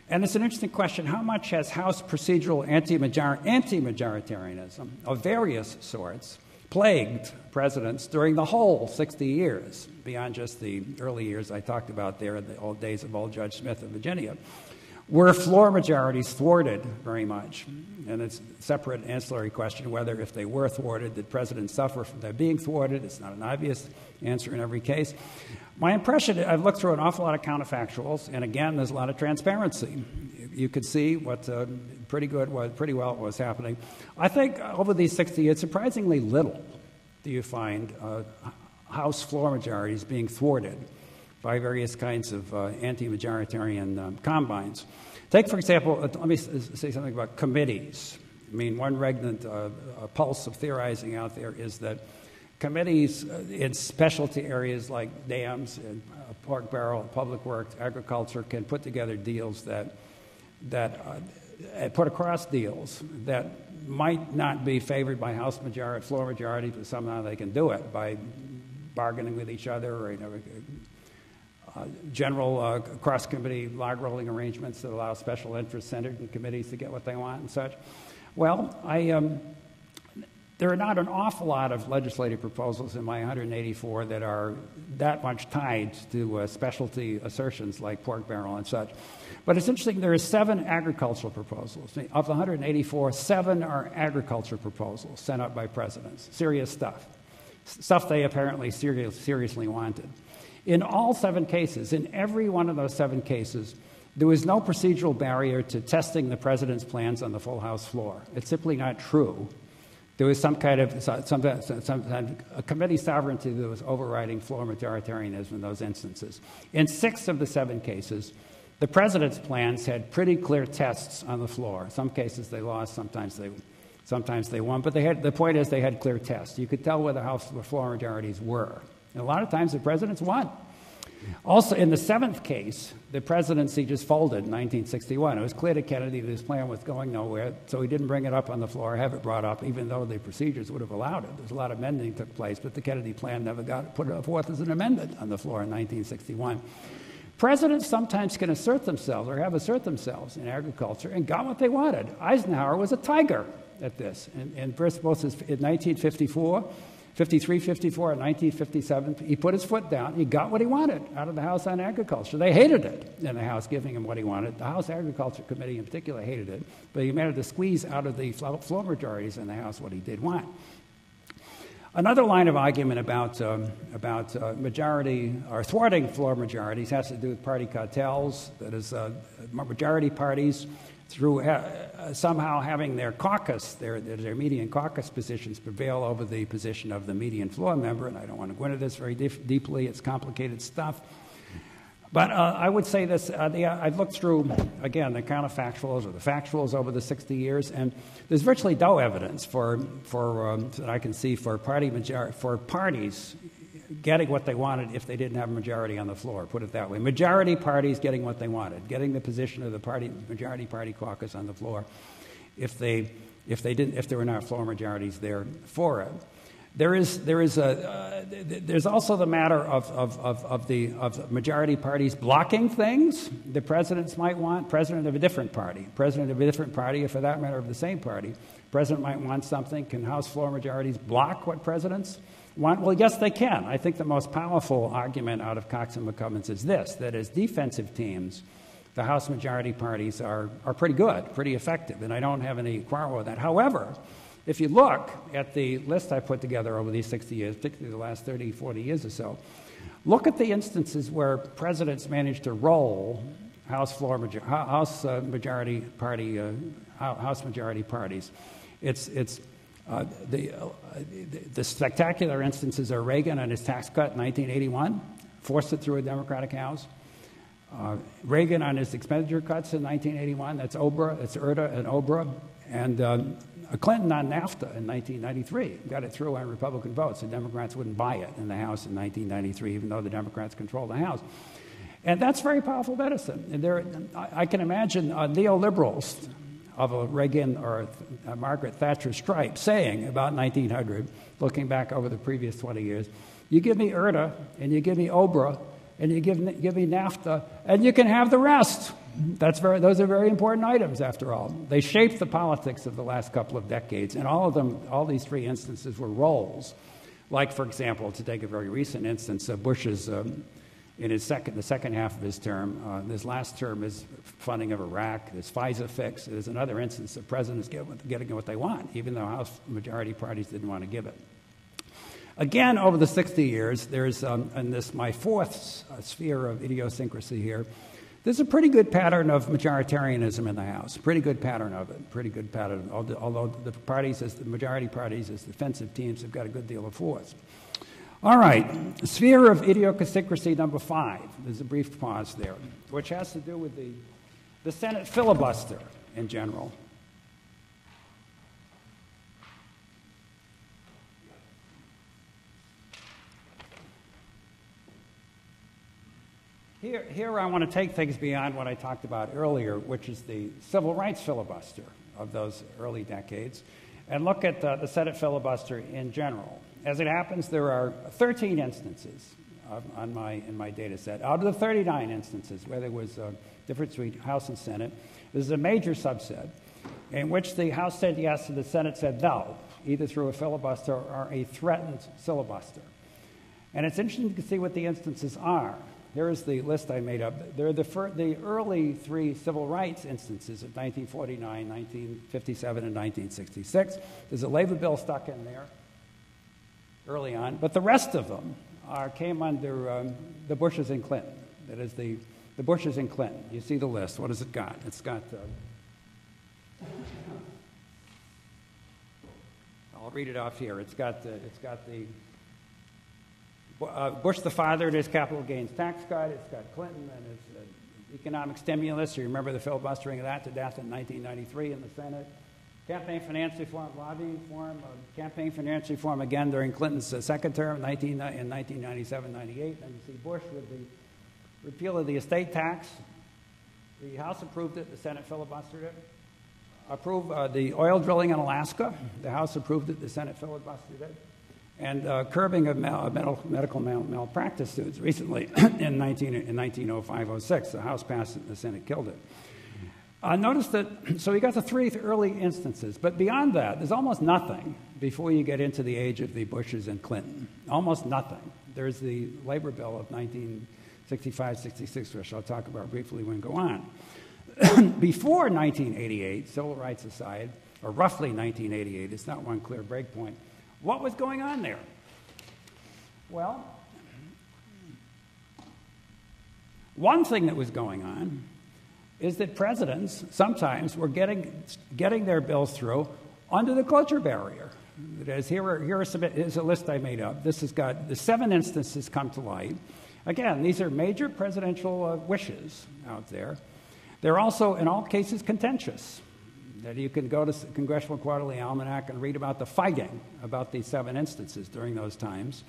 And it's an interesting question. How much has House procedural anti-majoritarianism of various sorts plagued presidents during the whole 60 years, beyond just the early years I talked about there in the old days of old Judge Smith of Virginia? Were floor majorities thwarted very much? And it's a separate ancillary question whether, if they were thwarted, did presidents suffer from their being thwarted? It's not an obvious answer in every case. My impression, I've looked through an awful lot of counterfactuals, and again, there's a lot of transparency. You could see what pretty well what was happening. I think over these 60 years, surprisingly little do you find House floor majorities being thwarted by various kinds of anti-majoritarian combines. Take, for example, let me say something about committees. I mean, one regnant pulse of theorizing out there is that committees in specialty areas like dams and pork barrel, public works, agriculture can put together deals that put across deals that might not be favored by House majority, floor majority, but somehow they can do it by bargaining with each other or general cross-committee log-rolling arrangements that allow special interests centered in committees to get what they want and such. Well, there are not an awful lot of legislative proposals in my 184 that are that much tied to specialty assertions like pork barrel and such. But it's interesting, there are 7 agricultural proposals. Of the 184, 7 are agriculture proposals sent up by presidents. Serious stuff they apparently seriously wanted. In all 7 cases, in every one of those 7 cases, there was no procedural barrier to testing the president's plans on the full House floor. It's simply not true. There was some kind of a committee sovereignty that was overriding floor majoritarianism in those instances. In 6 of the 7 cases, the president's plans had pretty clear tests on the floor. In some cases they lost, sometimes they won, but the point is they had clear tests. You could tell where the House floor majorities were. And a lot of times the presidents won. Also, in the 7th case, the presidency just folded in 1961. It was clear to Kennedy that his plan was going nowhere, so he didn't bring it up on the floor, have it brought up, even though the procedures would have allowed it. There's a lot of amending took place, but the Kennedy plan never got put forth as an amendment on the floor in 1961. Presidents sometimes can assert themselves or have assert themselves in agriculture and got what they wanted. Eisenhower was a tiger at this. And first, both in 1954, 53, 54, and 1957, he put his foot down. He got what he wanted out of the House on Agriculture. They hated it in the House, giving him what he wanted. The House Agriculture Committee in particular hated it, but he managed to squeeze out of the floor majorities in the House what he did want. Another line of argument about majority or thwarting floor majorities has to do with party cartels. That is, majority parties, through somehow having their caucus, their median caucus positions prevail over the position of the median floor member. And I don't want to go into this very deeply. It's complicated stuff. But I would say this, I've looked through, again, the counterfactuals or the factuals over the 60 years, and there's virtually no evidence that I can see for parties getting what they wanted if they didn't have a majority on the floor, put it that way. Majority parties getting what they wanted, getting the position of the majority party caucus on the floor if there were not floor majorities there for it. there's also the matter of majority parties blocking things the presidents might want. President of a different party, or for that matter of the same party, president might want something. Can House floor majorities block what presidents want? Well, yes, they can. I think the most powerful argument out of Cox and McCubbins is this: that as defensive teams, the House majority parties are pretty good, pretty effective, and I don't have any quarrel with that. However, if you look at the list I put together over these 60 years, particularly the last 30, 40 years or so, look at the instances where presidents managed to roll House majority parties. The spectacular instances are Reagan on his tax cut in 1981, forced it through a Democratic House. Reagan on his expenditure cuts in 1981, that's Erda and Obra, and Clinton on NAFTA in 1993, got it through on Republican votes. The Democrats wouldn't buy it in the House in 1993, even though the Democrats controlled the House. And that's very powerful medicine. And I can imagine neoliberals of a Reagan or a Margaret Thatcher stripe saying about 1900, looking back over the previous 20 years, you give me Erda and you give me Obra and you give me NAFTA, and you can have the rest. Those are very important items, after all. They shaped the politics of the last couple of decades, and all these three instances were rolls. Like, for example, to take a very recent instance, Bush's, in the second half of his term, this last term is funding of Iraq, this FISA fix. There's another instance of presidents getting what they want, even though House majority parties didn't want to give it. Again, over the 60 years, there's, and this my fourth sphere of idiosyncrasy here, there's a pretty good pattern of majoritarianism in the House, pretty good pattern of it, although the majority parties as defensive teams have got a good deal of force. All right, sphere of idiosyncrasy number 5, there's a brief pause there, which has to do with the Senate filibuster in general. Here I want to take things beyond what I talked about earlier, which is the civil rights filibuster of those early decades, and look at the Senate filibuster in general. As it happens, there are 13 instances in my data set. Out of the 39 instances where there was a difference between House and Senate, there's a major subset in which the House said yes and the Senate said no, either through a filibuster or a threatened filibuster. And it's interesting to see what the instances are. Here's the list I made up. They're the early 3 civil rights instances of 1949, 1957, and 1966. There's a labor bill stuck in there early on, but the rest of them came under the Bushes and Clinton. That is the Bushes and Clinton. You see the list. What has it got? It's got... I'll read it off here. It's got the Bush the father and his capital gains tax cut. It's got Clinton and his economic stimulus. You remember the filibustering of that to death in 1993 in the Senate. Campaign finance reform, lobbying reform, campaign finance reform again during Clinton's second term in 1997-98. And you see Bush with the repeal of the estate tax. The House approved it. The Senate filibustered it. Approved the oil drilling in Alaska. The House approved it. The Senate filibustered it. And curbing of medical malpractice suits recently in 1905-06. The House passed it and the Senate killed it. Notice that, so we got the 3 early instances, but beyond that, there's almost nothing before you get into the age of the Bushes and Clinton. Almost nothing. There's the labor bill of 1965-66, which I'll talk about briefly when we go on. Before 1988, civil rights aside, or roughly 1988, it's not one clear breakpoint, what was going on there? Well, one thing that was going on is that presidents sometimes were getting their bills through under the cloture barrier. Here's a list I made up. This has got the 7 instances come to light. Again, these are major presidential wishes out there. They're also, in all cases, contentious. That you can go to Congressional Quarterly Almanac and read about the fighting about these 7 instances during those times.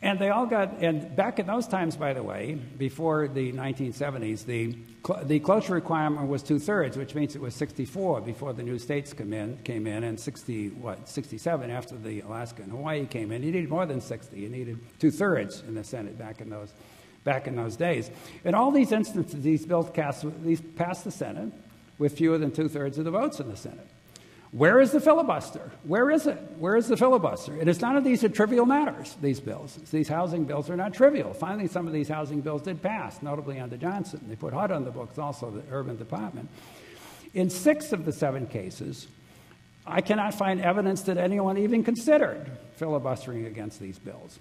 And they all got, and back in those times, by the way, before the 1970s, the cloture requirement was 2/3, which means it was 64 before the new states came in, and 67 after the Alaska and Hawaii came in. You needed more than 60. You needed 2/3 in the Senate back in those days. In all these instances, these bills passed the Senate with fewer than 2/3 of the votes in the Senate. Where is the filibuster? Where is it? Where is the filibuster? And it's none of these are trivial matters, these bills. These housing bills are not trivial. Finally, some of these housing bills did pass, notably under Johnson. They put HUD on the books also, the urban department. In 6 of the 7 cases, I cannot find evidence that anyone even considered filibustering against these bills.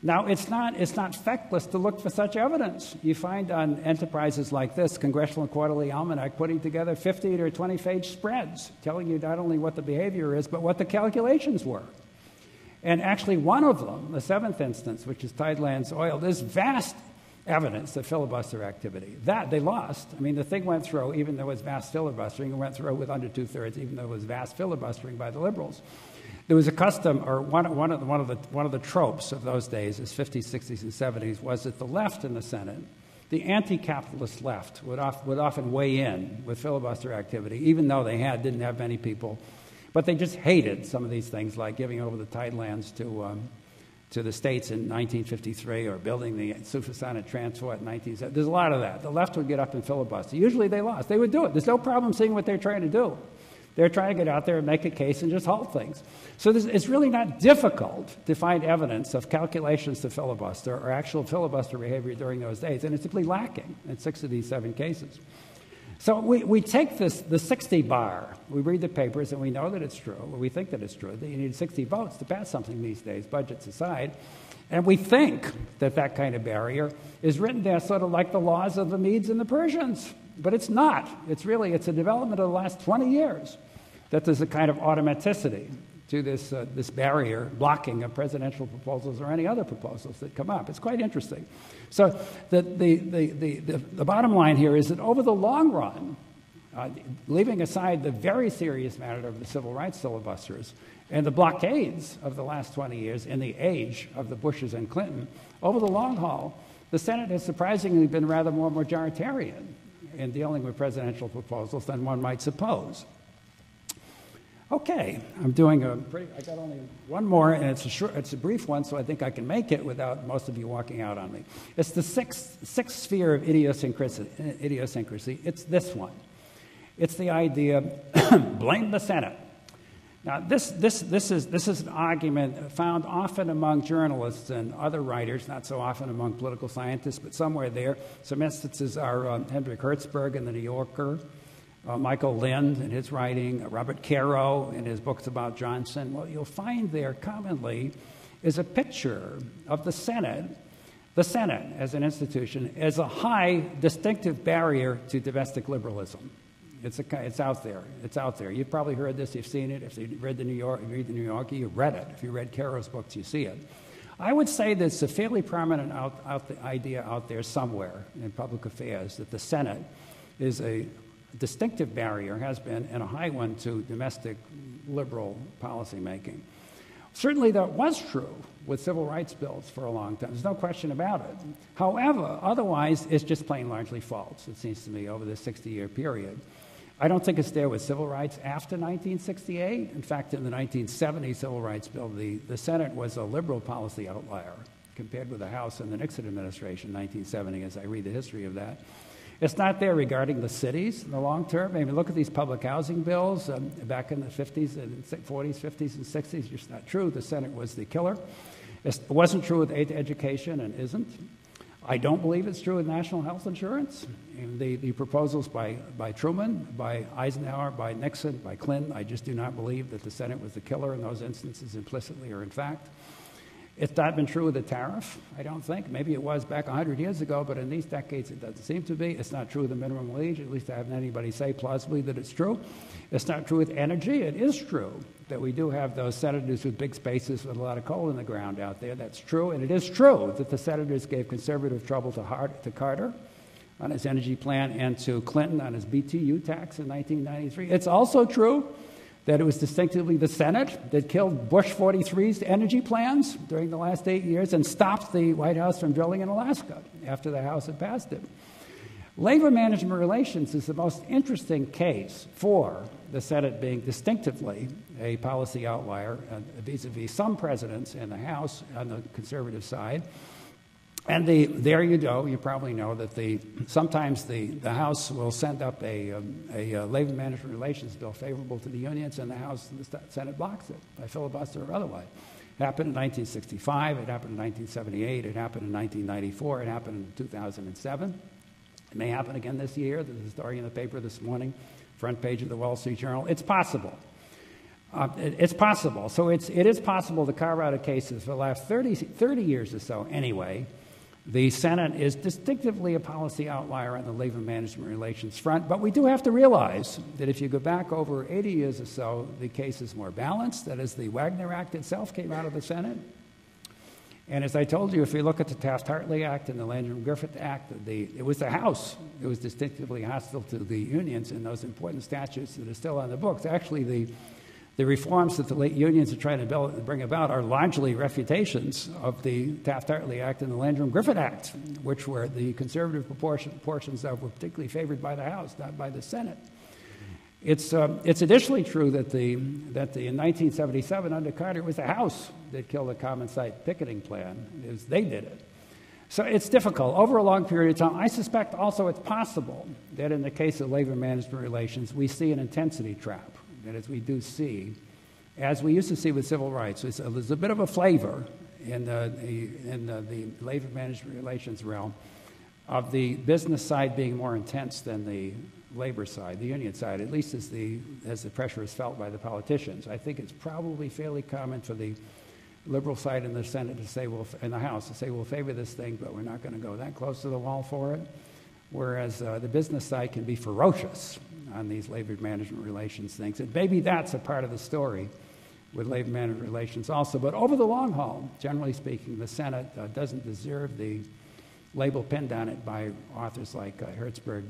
Now, it's not feckless to look for such evidence. You find on enterprises like this, Congressional Quarterly Almanac, putting together 15 or 20-page spreads telling you not only what the behavior is, but what the calculations were. And actually, one of them, the 7th instance, which is Tidelands Oil, there's vast evidence of filibuster activity. That they lost. I mean, the thing went through, even though it was vast filibustering, it went through with under 2/3, even though it was vast filibustering by the liberals. There was a custom, or one of the tropes of those days, as 50s, 60s, and 70s, was that the left in the Senate, the anti-capitalist left, would often weigh in with filibuster activity, even though they didn't have many people. But they just hated some of these things, like giving over the tidelands to the states in 1953, or building the supersonic transport in 1970. There's a lot of that. The left would get up and filibuster. Usually they lost. They would do it. There's no problem seeing what they're trying to do. They're trying to get out there and make a case and just halt things. So it's really not difficult to find evidence of calculations to filibuster or actual filibuster behavior during those days, and it's simply lacking in 6 of these 7 cases. So we take the 60 bar. We read the papers and we know that it's true, or we think that it's true, that you need 60 votes to pass something these days, budgets aside. And we think that kind of barrier is written there sort of like the laws of the Medes and the Persians. But it's not. It's a development of the last 20 years that there's a kind of automaticity to this barrier blocking of presidential proposals or any other proposals that come up. It's quite interesting. So the bottom line here is that over the long run, leaving aside the very serious matter of the civil rights filibusters and the blockades of the last 20 years in the age of the Bushes and Clinton, over the long haul, the Senate has surprisingly been rather more majoritarian in dealing with presidential proposals than one might suppose. Okay, I got only one more, and it's a brief one, so I think I can make it without most of you walking out on me. It's the sixth sphere of idiosyncrasy. It's this one. It's the idea, blame the Senate. Now, this is an argument found often among journalists and other writers, not so often among political scientists, but somewhere there. Some instances are Hendrik Hertzberg in The New Yorker, Michael Lind in his writing, Robert Caro in his books about Johnson. What you'll find there commonly is a picture of the Senate as an institution, as a high distinctive barrier to domestic liberalism. It's out there. It's out there. You've probably heard this. You've seen it. If you read The New Yorker, you read it. If you read Caro's books, you see it. I would say there's a fairly prominent idea out there somewhere in public affairs that the Senate is a distinctive barrier, has been, and a high one to domestic liberal policymaking. Certainly that was true with civil rights bills for a long time. There's no question about it. However, otherwise, it's just plain largely false, it seems to me, over this 60-year period. I don't think it's there with civil rights after 1968. In fact, in the 1970 Civil Rights Bill, the Senate was a liberal policy outlier compared with the House and the Nixon administration in 1970, as I read the history of that. It's not there regarding the cities in the long term. I mean, look at these public housing bills back in the 50s and 40s, 50s, and 60s. It's just not true. The Senate was the killer. It wasn't true with aid to education and isn't. I don't believe it's true with national health insurance. And the proposals by Truman, by Eisenhower, by Nixon, by Clinton, I just do not believe that the Senate was the killer in those instances implicitly or in fact. It's not been true with the tariff, I don't think. Maybe it was back 100 years ago, but in these decades it doesn't seem to be. It's not true with the minimum wage. At least I haven't anybody say plausibly that it's true. It's not true with energy. It is true that we do have those senators with big spaces with a lot of coal in the ground out there. That's true. And it is true that the senators gave conservative trouble to Carter on his energy plan and to Clinton on his BTU tax in 1993. It's also true that it was distinctively the Senate that killed Bush 43's energy plans during the last 8 years and stopped the White House from drilling in Alaska after the House had passed it. Labor management relations is the most interesting case for the Senate being distinctively a policy outlier vis-a-vis some presidents in the House on the conservative side. And there you go. You probably know that sometimes the House will send up a labor management relations bill favorable to the unions, and the Senate blocks it by filibuster or otherwise. It happened in 1965. It happened in 1978. It happened in 1994. It happened in 2007. It may happen again this year. There's a story in the paper this morning, front page of the Wall Street Journal. It's possible. It's possible. So it is possible to carve out a cases for the last 30 years or so anyway. The Senate is distinctively a policy outlier on the labor management relations front, but we do have to realize that if you go back over 80 years or so, the case is more balanced. That is, the Wagner Act itself came out of the Senate. And as I told you, if you look at the Taft-Hartley Act and the Landrum-Griffith Act, it was the House that was distinctively hostile to the unions in those important statutes that are still on the books. Actually, the reforms that the late unions are trying to bring about are largely refutations of the Taft-Hartley Act and the Landrum-Griffith Act, which were the conservative portions of were particularly favored by the House, not by the Senate. It's additionally true that in 1977 under Carter, it was the House that killed the common site picketing plan. They did it. So it's difficult. Over a long period of time, I suspect also it's possible that in the case of labor management relations, we see an intensity trap. That is, we do see, as we used to see with civil rights, there's a bit of a flavor in the labor management relations realm of the business side being more intense than the labor side, the union side, at least as the pressure is felt by the politicians. I think it's probably fairly common for the liberal side in the Senate to say, in the House, to say, we'll favor this thing, but we're not going to go that close to the wall for it. Whereas the business side can be ferocious on these labor management relations things. And maybe that's a part of the story with labor management relations also. But over the long haul, generally speaking, the Senate doesn't deserve the label pinned on it by authors like Hertzberg,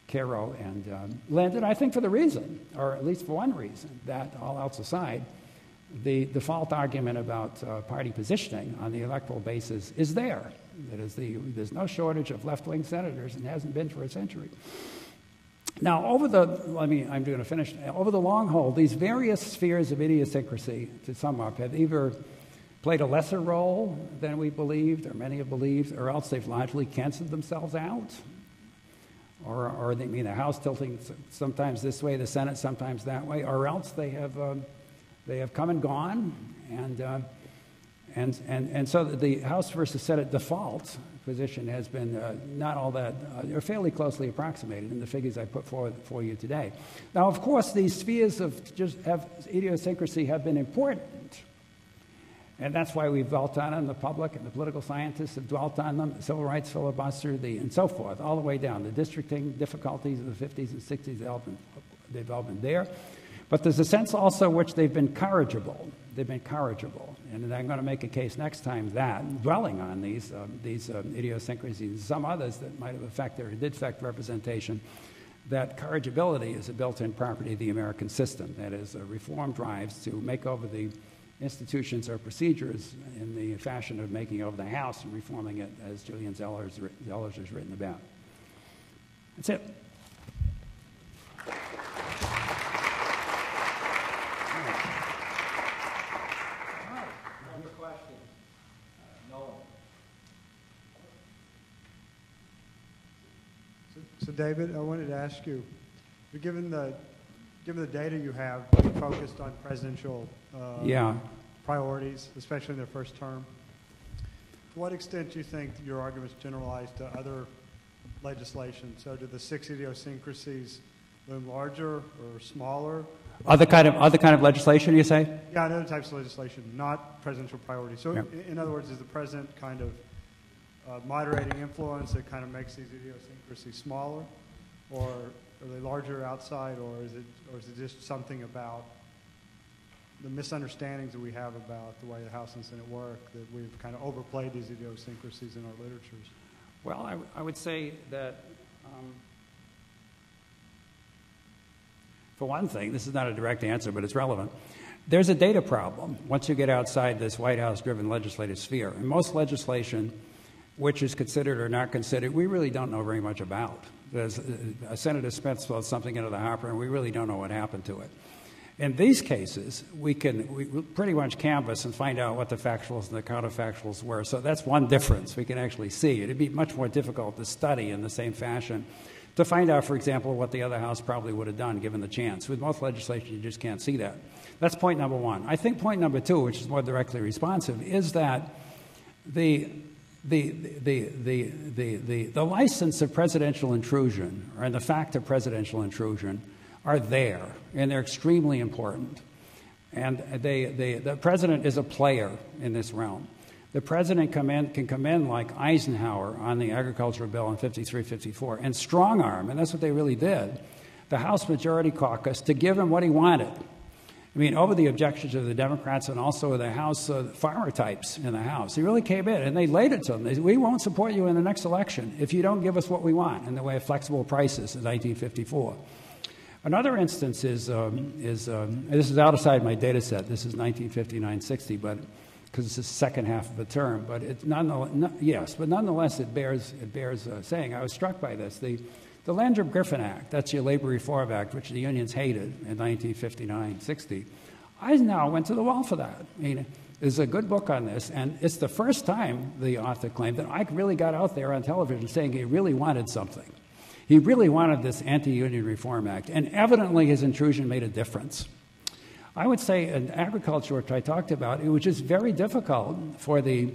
Caro, and Lind. And I think for the reason, or at least for one reason, that all else aside, the default argument about party positioning on the electoral basis is there. That is, there's no shortage of left-wing senators and hasn't been for a century. Now, over the long haul, these various spheres of idiosyncrasy, to sum up, have either played a lesser role than we believed, or many have believed, or else they've largely canceled themselves out. Or the House tilting sometimes this way, the Senate sometimes that way, or else they have come and gone, and so the House versus Senate default position has been not all that, or fairly closely approximated in the figures I put forward for you today. Now, of course, these spheres of idiosyncrasy have been important, and that's why we've dwelt on them. The public and the political scientists have dwelt on them, the civil rights filibuster, and so forth, all the way down. The districting difficulties of the 50s and 60s, they've all been there. But there's a sense also in which they've been corrigible. And I'm going to make a case next time that, dwelling on these idiosyncrasies and some others that might have affected or did affect representation, that corrigibility is a built-in property of the American system. That is, reform drives to make over the institutions or procedures in the fashion of making over the House and reforming it, as Julian Zellers has written about. That's it. So, David, I wanted to ask you, given the data you have, focused on presidential priorities, especially in their first term, to what extent do you think your arguments generalize to other legislation? So, do the 6 idiosyncrasies loom larger or smaller? Other kind of legislation, you say? Yeah, other types of legislation, not presidential priorities. So, in other words, is the president kind of moderating influence that kind of makes these idiosyncrasies smaller, or are they larger outside, or is it just something about the misunderstandings that we have about the way the House and Senate work, that we've kind of overplayed these idiosyncrasies in our literatures? Well, I would say that For one thing, this is not a direct answer, but it's relevant. There's a data problem once you get outside this White House-driven legislative sphere. And most legislation, which is considered or not considered, we really don't know very much about. Senator Smith throws something into the hopper, and we really don't know what happened to it. In these cases, we pretty much canvass and find out what the factuals and the counterfactuals were. So that's one difference we can actually see. It'd be much more difficult to study in the same fashion to find out, for example, what the other house probably would have done given the chance. With most legislation, you just can't see that. That's point number one. I think point number two, which is more directly responsive, is that the license of presidential intrusion and the fact of presidential intrusion are there, and they're extremely important. And the president is a player in this realm. The president can come in like Eisenhower on the agricultural bill in 53, 54, and strong arm, and that's what they really did, the House Majority Caucus to give him what he wanted. I mean, over the objections of the Democrats and also the House farmer types in the House. He really came in, and they laid it to them. They said, we won't support you in the next election if you don't give us what we want in the way of flexible prices in 1954. Another instance is this is outside my data set. This is 1959-60, but because it's the second half of a term. But it's nonetheless, it bears saying. I was struck by this. The Landrum-Griffin Act, that's your Labor Reform Act, which the unions hated in 1959-60. Eisenhower went to the wall for that. I mean, there's a good book on this, and it's the first time, the author claimed, that Ike really got out there on television saying he really wanted something. He really wanted this Anti-Union Reform Act, and evidently his intrusion made a difference. I would say in agriculture, which I talked about, it was just very difficult for the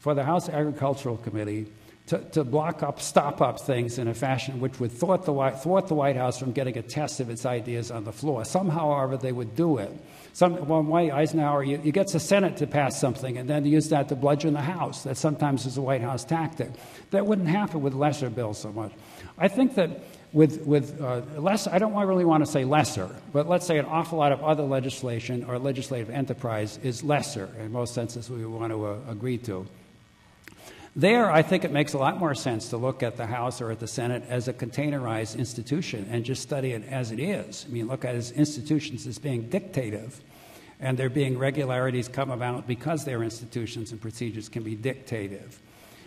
House Agricultural Committee to stop up things in a fashion which would thwart the White House from getting a test of its ideas on the floor. Somehow, however, they would do it. One way, Eisenhower, you get the Senate to pass something, and then use that to bludgeon the House. That sometimes is a White House tactic. That wouldn't happen with lesser bills so much. I think that with less, I don't really want to say lesser, but let's say an awful lot of other legislation or legislative enterprise is lesser in most senses we want to agree to. There, I think it makes a lot more sense to look at the House or at the Senate as a containerized institution and just study it as it is. I mean, look at it as institutions as being dictative, and there being regularities come about because their institutions and procedures can be dictative.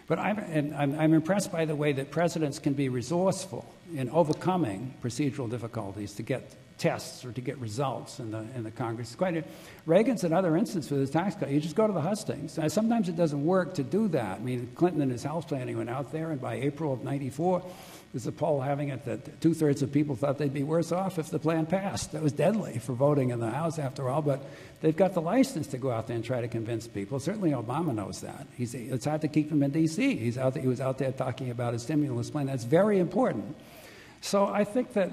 But I'm impressed by the way that presidents can be resourceful in overcoming procedural difficulties to get tests or to get results in the Congress. Reagan's another instance with his tax cut. You just go to the hustings. Now, sometimes it doesn't work to do that. I mean, Clinton and his health planning went out there, and by April of '94, there's a poll having it that 2/3 of people thought they'd be worse off if the plan passed. That was deadly for voting in the House, after all, but they've got the license to go out there and try to convince people. Certainly Obama knows that. It's hard to keep him in D.C. He was out there talking about his stimulus plan. That's very important. So I think that,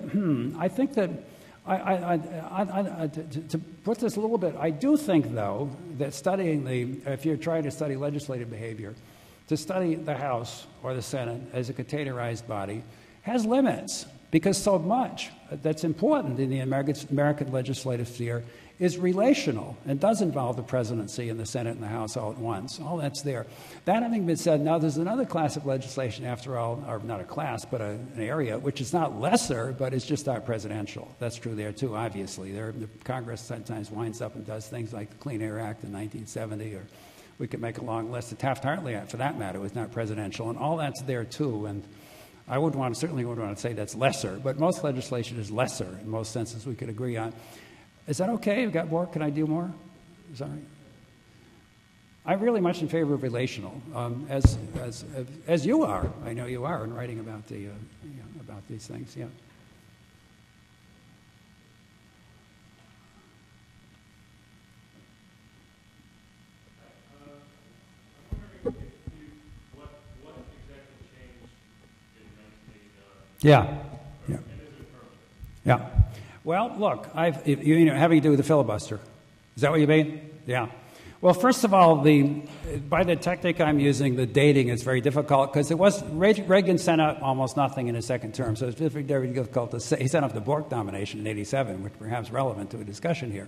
to put this a little bit, I do think, though, that if you're trying to study legislative behavior, to study the House or the Senate as a containerized body has limits, because so much that's important in the American legislative sphere is relational and does involve the presidency and the Senate and the House all at once. All that's there. That having been said, now there's another class of legislation, after all, or not a class, but an area, which is not lesser, but is just not presidential. That's true there, too, obviously. The Congress sometimes winds up and does things like the Clean Air Act in 1970, or we could make a long list. The Taft-Hartley Act, for that matter, was not presidential, and all that's there, too. And I certainly would want to say that's lesser, but most legislation is lesser in most senses we could agree on. Is that okay? You've got more? Can I do more? Sorry. I'm really much in favor of relational, as you are. I know you are in writing about about these things. Yeah. Yeah. Yeah. Yeah. Well, look, having to do with the filibuster. Is that what you mean? Yeah. Well, first of all, by the technique I'm using, the dating is very difficult because Reagan sent out almost nothing in his second term, so it's very difficult to say. He sent out the Bork nomination in '87, which perhaps relevant to a discussion here.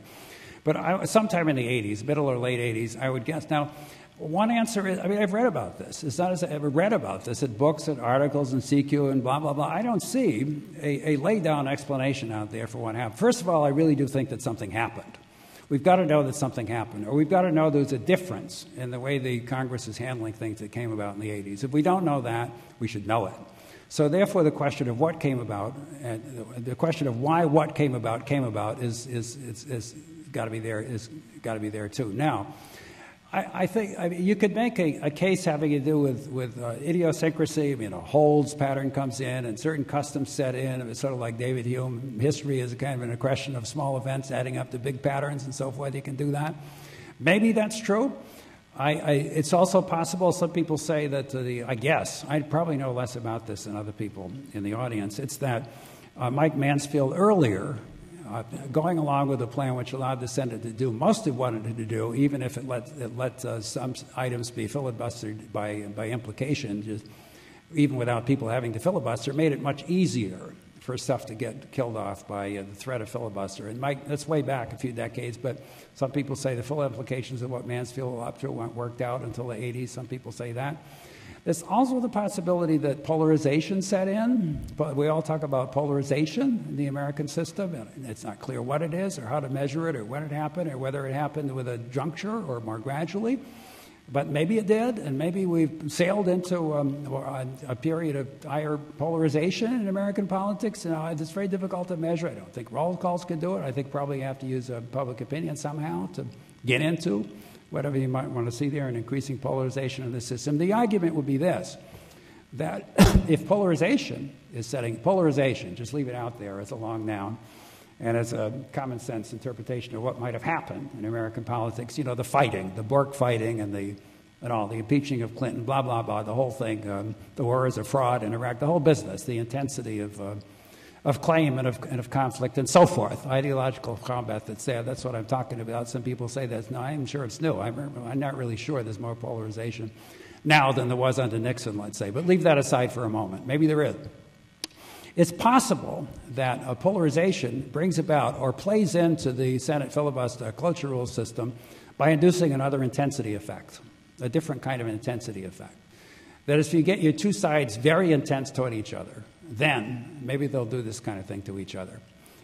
But sometime in the '80s, middle or late '80s, I would guess. Now, One answer is, I mean, I've read about this. It's not as I've ever read about this at books and articles and CQ and blah, blah, blah. I don't see a laid-down explanation out there for what happened. First of all, I really do think that something happened. We've got to know that something happened, or we've got to know there's a difference in the way the Congress is handling things that came about in the 80s. If we don't know that, we should know it. So therefore, the question of what came about, and the question of why what came about is got to be there too. Now, I think you could make a case having to do with idiosyncrasy. I mean, a Holds pattern comes in and certain customs set in. It's sort of like David Hume. History is kind of an accretion of small events adding up to big patterns and so forth. You can do that. Maybe that's true. It's also possible, some people say that I guess, I probably know less about this than other people in the audience. It's that Mike Mansfield earlier, going along with a plan which allowed the Senate to do most it wanted to do, even if it let some items be filibustered by implication, just even without people having to filibuster, made it much easier for stuff to get killed off by the threat of filibuster. And Mike, that's way back a few decades, but some people say the full implications of what Mansfield up to weren't worked out until the 80s. Some people say that. There's also the possibility that polarization set in. But we all talk about polarization in the American system, and it's not clear what it is or how to measure it or when it happened or whether it happened with a juncture or more gradually. But maybe it did, and maybe we've sailed into a period of higher polarization in American politics. It's very difficult to measure. I don't think roll calls can do it. I think probably you have to use public opinion somehow to get into whatever you might want to see there in increasing polarization of the system. The argument would be this, that if polarization, just leave it out there as a long noun, and as a common sense interpretation of what might have happened in American politics, the fighting, the Bork fighting and the impeaching of Clinton, blah, blah, blah, the whole thing, the horrors of fraud in Iraq, the whole business, the intensity of claim and of conflict and so forth, ideological combat that's there. That's what I'm talking about. Some people say that's no, I'm sure it's new. I'm not really sure there's more polarization now than there was under Nixon, let's say. But leave that aside for a moment. Maybe there is. It's possible that a polarization brings about or plays into the Senate filibuster cloture rule system by inducing another intensity effect, a different kind of intensity effect. That is, if you get your two sides very intense toward each other, then maybe they'll do this kind of thing to each other.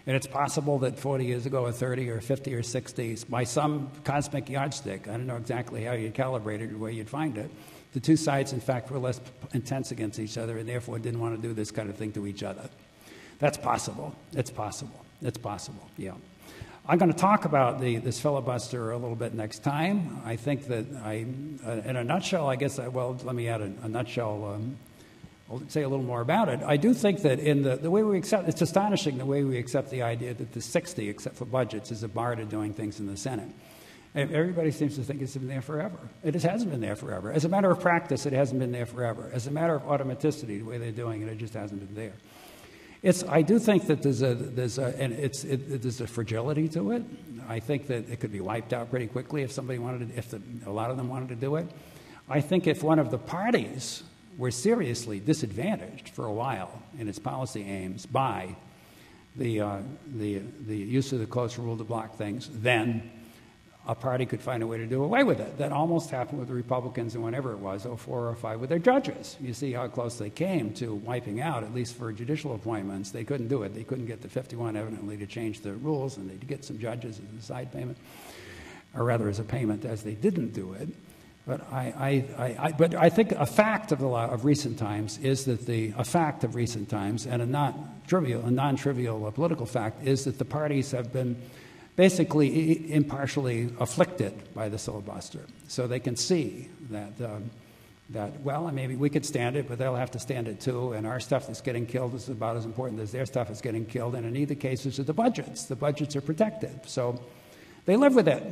And it's possible that 40 years ago or 30 or 50 or 60, by some cosmic yardstick, I don't know exactly how you'd calibrate it or where you'd find it, the two sides, in fact, were less intense against each other and therefore didn't want to do this kind of thing to each other. That's possible. It's possible. It's possible, yeah. I'm going to talk about this filibuster a little bit next time. I think that in a nutshell, I guess, let me add a nutshell. I'll say a little more about it. I do think that in the way we accept, it's astonishing the way we accept the idea that the 60, except for budgets, is a bar to doing things in the Senate. Everybody seems to think it's been there forever. It hasn't been there forever. As a matter of practice, it hasn't been there forever. As a matter of automaticity, the way they're doing it, it just hasn't been there. I do think that there's a fragility to it. I think that it could be wiped out pretty quickly if somebody wanted to, a lot of them wanted to do it. I think if one of the parties were seriously disadvantaged for a while in its policy aims by the use of the cloture rule to block things, then a party could find a way to do away with it. That almost happened with the Republicans in whenever it was, 04 or 05, with their judges. You see how close they came to wiping out, at least for judicial appointments. They couldn't do it. They couldn't get the 51 evidently to change the rules, and they'd get some judges as a side payment, or rather as a payment, as they didn't do it. But I think a fact of recent times is that a fact of recent times, and a non-trivial political fact, is that the parties have been basically impartially afflicted by the filibuster. So they can see that well, maybe we could stand it, but they'll have to stand it too, and our stuff that's getting killed is about as important as their stuff is getting killed, and in either cases, the budgets are protected. So they live with it,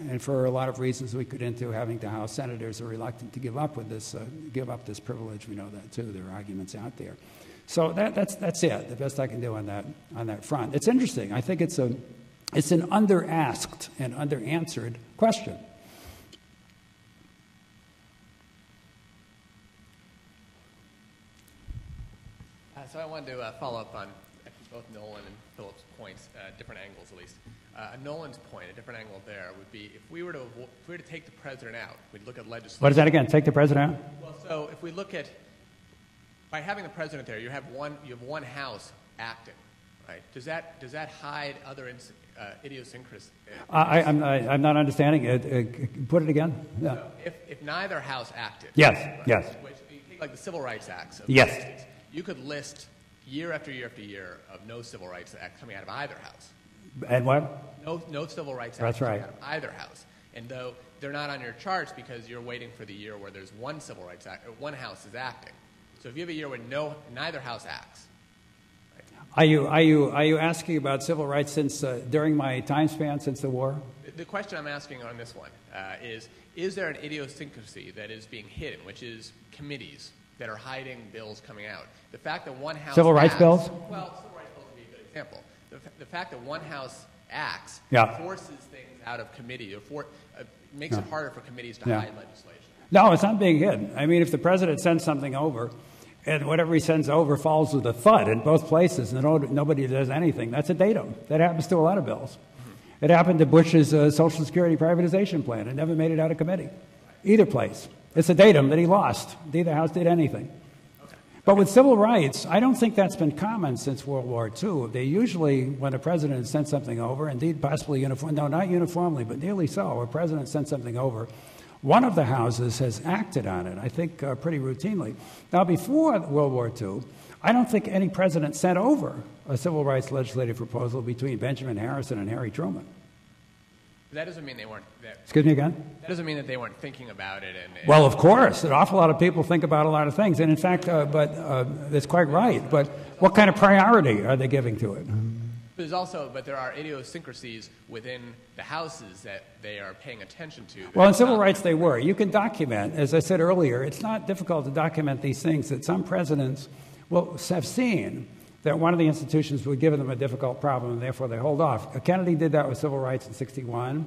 and for a lot of reasons we get into, having to House senators are reluctant to give up this privilege. We know that too. There are arguments out there. So that's it. The best I can do on that front. It's interesting. I think it's an under-asked and under-answered question. So I wanted to follow up on both Nolan and Philip's points, different angles at least. Nolan's point, a different angle there, would be if we were to take the president out, we'd look at legislation. What is that again? Take the president out? Well, so if we look at, by having the president there, you have one house acting, right? Does that hide other idiosyncrasies? I'm not understanding it. Put it again. Yeah. So if neither house acted. Yes. Right, Yes. Which you take like the Civil Rights Acts. Of Yes. the States, you could list year after year after year of no Civil Rights Act coming out of either house. And what? No Civil Rights Act That's right. coming out of either house. And though they're not on your charts because you're waiting for the year where there's one Civil Rights Act, or one house is acting. So if you have a year where neither house acts. Right? Are you asking about civil rights since during my time span since the war? The question I'm asking on this one is there an idiosyncrasy that is being hidden, which is committees that are hiding bills coming out? The fact that one house Civil rights bills? Well, civil rights bills would be a good example. The fact that one house acts forces things out of committee, makes it harder for committees to hide legislation. No, it's not being hidden. I mean, if the president sends something over, and whatever he sends over falls with a thud in both places, and nobody does anything, that's a datum. That happens to a lot of bills. It happened to Bush's Social Security privatization plan. It never made it out of committee, either place. It's a datum that he lost. Neither house did anything. But with civil rights, I don't think that's been common since World War II. They usually, when a president sent something over, indeed possibly not uniformly, but nearly so, a president sent something over, one of the houses has acted on it, I think pretty routinely. Now, before World War II, I don't think any president sent over a civil rights legislative proposal between Benjamin Harrison and Harry Truman. That doesn't mean they weren't. Excuse me again? That doesn't mean that they weren't thinking about it. Well, of course, an awful lot of people think about a lot of things, and in fact, that's quite right. But what kind of priority are they giving to it? But there are idiosyncrasies within the houses that they are paying attention to. Well, in civil rights, they were. You can document, as I said earlier, it's not difficult to document these things that some presidents will have seen that one of the institutions would give them a difficult problem, and therefore they hold off. Kennedy did that with civil rights in '61.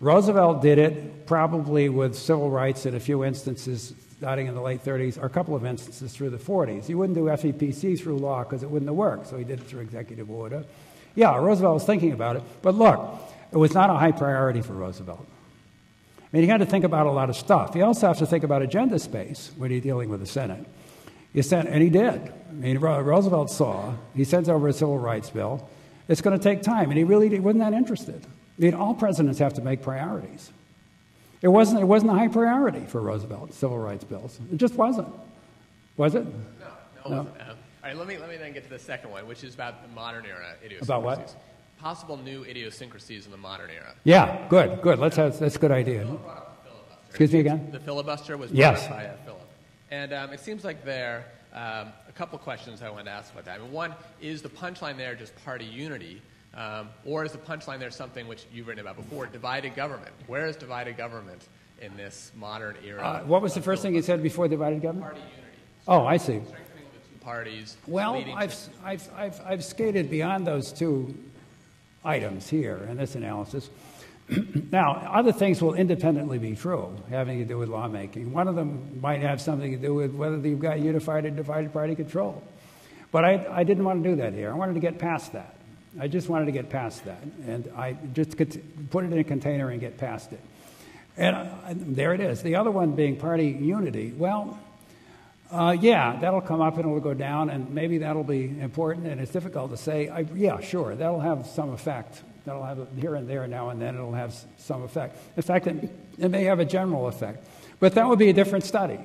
Roosevelt did it probably with civil rights in a few instances starting in the late 30s, or a couple of instances through the 40s. He wouldn't do FEPC through law because it wouldn't have worked, so he did it through executive order. Yeah, Roosevelt was thinking about it, but look, it was not a high priority for Roosevelt. I mean, he had to think about a lot of stuff. You also have to think about agenda space when you're dealing with the Senate. And he did. I mean, Roosevelt saw, he sends over a civil rights bill. It's going to take time, and he really wasn't that interested. I mean, all presidents have to make priorities. It wasn't a high priority for Roosevelt, civil rights bills. It just wasn't. Was it? No. It wasn't. All right, let me then get to the second one, which is about the modern era idiosyncrasies. About what? Possible new idiosyncrasies in the modern era. Yeah, good. That's a good idea. Philip brought up the filibuster. Excuse me again? The filibuster was brought up by Philip. And it seems like there are a couple questions I wanted to ask about that. I mean, one, is the punchline there just party unity? Or is the punchline there something which you've written about before, divided government? Where is divided government in this modern era? What was the first thing you said before divided government? Party unity. Oh, I see. Strengthening the two parties. Well, I've skated beyond those two items here in this analysis. Now, other things will independently be true, having to do with lawmaking. One of them might have something to do with whether you've got unified or divided party control. But I didn't want to do that here. I wanted to get past that. I just wanted to get past that. And I just could put it in a container and get past it. And there it is. The other one being party unity. Well, yeah, that'll come up and it'll go down, and maybe that'll be important, and it's difficult to say. Yeah, sure, that'll have some effect. That'll have it here and there now and then. It'll have some effect. In fact, it may have a general effect. But that would be a different study.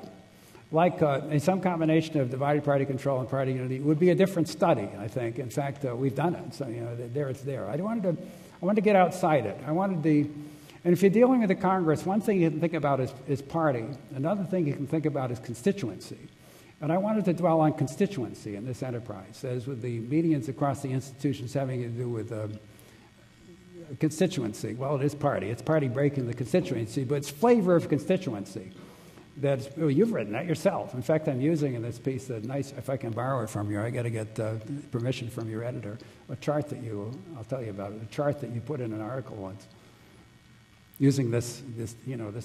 Like in some combination of divided party control and party unity, it would be a different study, I think. In fact, we've done it. So, it's there. I wanted to get outside it. And if you're dealing with the Congress, one thing you can think about is party. Another thing you can think about is constituency. And I wanted to dwell on constituency in this enterprise, as with the medians across the institutions having to do with constituency. Well, it is party. It's party breaking the constituency, but it's flavor of constituency. You've written that yourself. In fact, I'm using in this piece a nice, if I can borrow it from you, I got to get permission from your editor, a chart that I'll tell you about it, a chart that you put in an article once, using this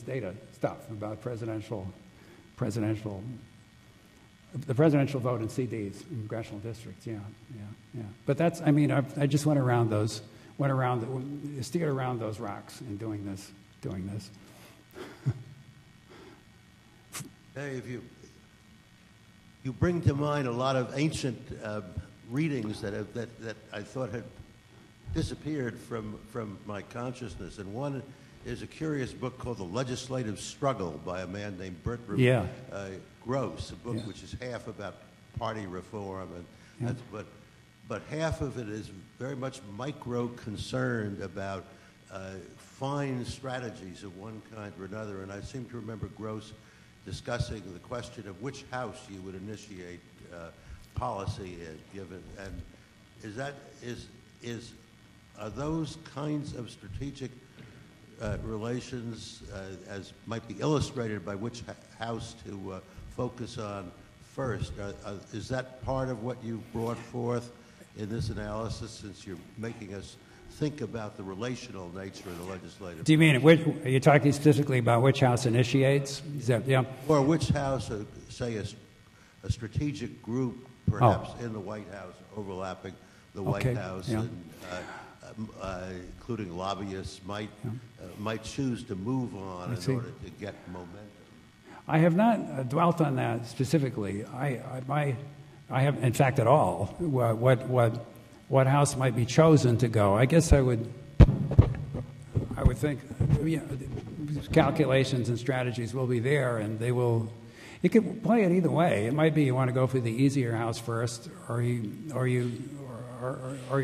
data stuff about the presidential vote in CDs, in congressional districts. Yeah. But I just went around those went around, steered around those rocks in doing this. Dave, you bring to mind a lot of ancient readings that I thought had disappeared from my consciousness, and one is a curious book called The Legislative Struggle by a man named Bertram Gross, a book which is half about party reform, and but half of it is very much micro-concerned about fine strategies of one kind or another, and I seem to remember Gross discussing the question of which house you would initiate policy given, and are those kinds of strategic relations as might be illustrated by which house to focus on first? Is that part of what you brought forth in this analysis, since you're making us think about the relational nature of the legislative? Do you mean, are you talking specifically about which house initiates? Is that, yeah? Or which house, say a strategic group, perhaps in the White House, overlapping the White House, and including lobbyists, might choose to move on in order to get momentum. I have not dwelt on that specifically. I haven't, in fact, at all. What house might be chosen to go? I guess I would think calculations and strategies will be there, and they will. You could play it either way. It might be you want to go for the easier house first, or you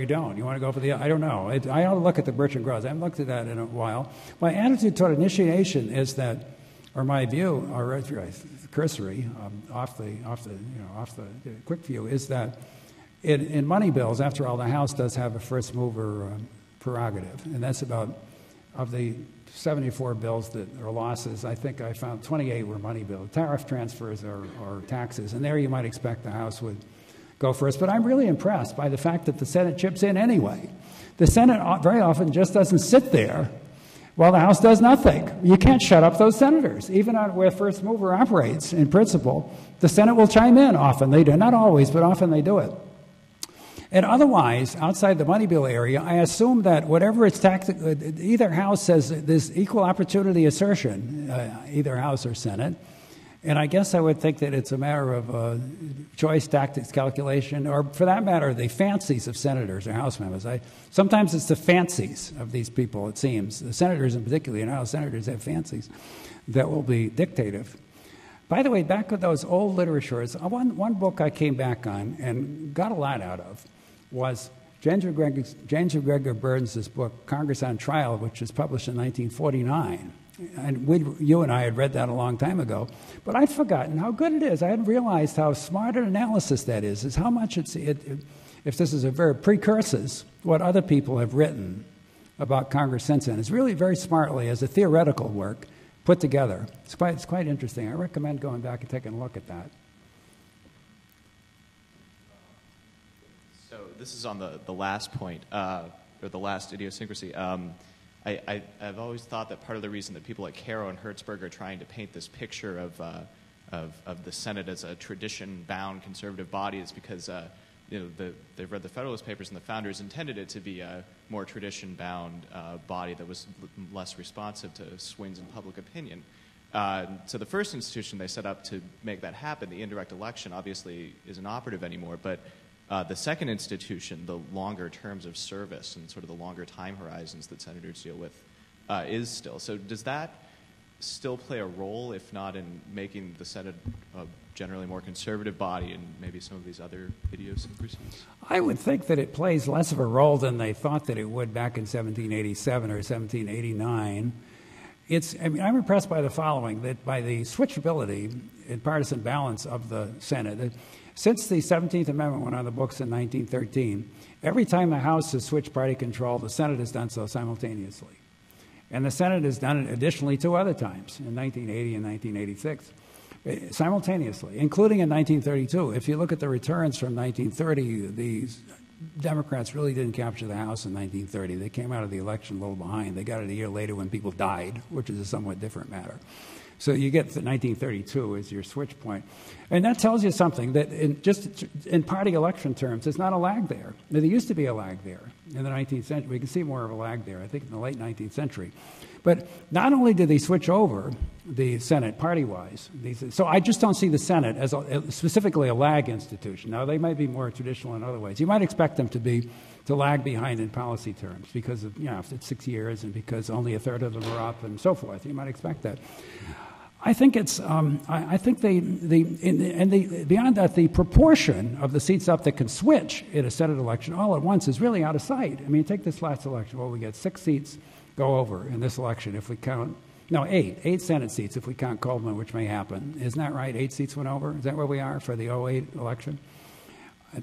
don't. You want to go for the. I don't know. I ought to look at the Bertrand Gross. I haven't looked at that in a while. My attitude toward initiation is that, or my view, or cursory, off the quick view, is that in money bills, after all, the House does have a first mover prerogative, and that's about, of the 74 bills that are losses, I think I found 28 were money bills, tariff transfers or taxes, and there you might expect the House would go first. But I'm really impressed by the fact that the Senate chips in anyway. The Senate very often just doesn't sit there while the House does nothing. You can't shut up those senators. Even where first mover operates, in principle, the Senate will chime in often. They do. Not always, but often they do it. And otherwise, outside the money bill area, I assume that whatever it's tactical, either House says there's equal opportunity assertion, either House or Senate. And I guess I would think that it's a matter of choice, tactics, calculation, or for that matter, the fancies of senators or House members. Sometimes it's the fancies of these people, it seems. The senators in particular, you know how senators have fancies that will be dictative. By the way, back with those old literatures, one book I came back on and got a lot out of was James McGregor Burns' book, Congress on Trial, which was published in 1949. And you and I had read that a long time ago. But I'd forgotten how good it is. I hadn't realized how smart an analysis that is how much if this is a very precursors, what other people have written about Congress since then. It's really very smartly, as a theoretical work, put together. It's quite interesting. I recommend going back and taking a look at that. So this is on the last point, or the last idiosyncrasy. I've always thought that part of the reason that people like Caro and Hertzberg are trying to paint this picture of the Senate as a tradition-bound conservative body is because they've read the Federalist Papers, and the founders intended it to be a more tradition-bound body that was less responsive to swings in public opinion. So the first institution they set up to make that happen, the indirect election, obviously isn't operative anymore, but the second institution, the longer terms of service and sort of the longer time horizons that senators deal with, is still. So does that still play a role, if not in making the Senate a generally more conservative body and maybe some of these other idiosyncrasies? I would think that it plays less of a role than they thought that it would back in 1787 or 1789. I'm impressed by the following, that by the switchability and partisan balance of the Senate. Since the 17th Amendment went on the books in 1913, every time the House has switched party control, the Senate has done so simultaneously. And the Senate has done it additionally 2 other times, in 1980 and 1986, simultaneously, including in 1932. If you look at the returns from 1930, the Democrats really didn't capture the House in 1930. They came out of the election a little behind. They got it a year later when people died, which is a somewhat different matter. So you get the 1932 as your switch point. And that tells you something, that in party election terms, there's not a lag there. Now, there used to be a lag there in the 19th century. We can see more of a lag there, I think, in the late 19th century. But not only did they switch over the Senate party-wise, so I just don't see the Senate as specifically a lag institution. Now, they might be more traditional in other ways. You might expect them to lag behind in policy terms because of, if it's 6 years and because only a third of them are up and so forth. You might expect that. I think it's. I think beyond that, the proportion of the seats up that can switch in a Senate election all at once is really out of sight. I mean, take this last election. Well, we get 6 seats go over in this election if we count. No, 8 Senate seats if we count Coleman, which may happen. Isn't that right? 8 seats went over. Is that where we are for the 08 election?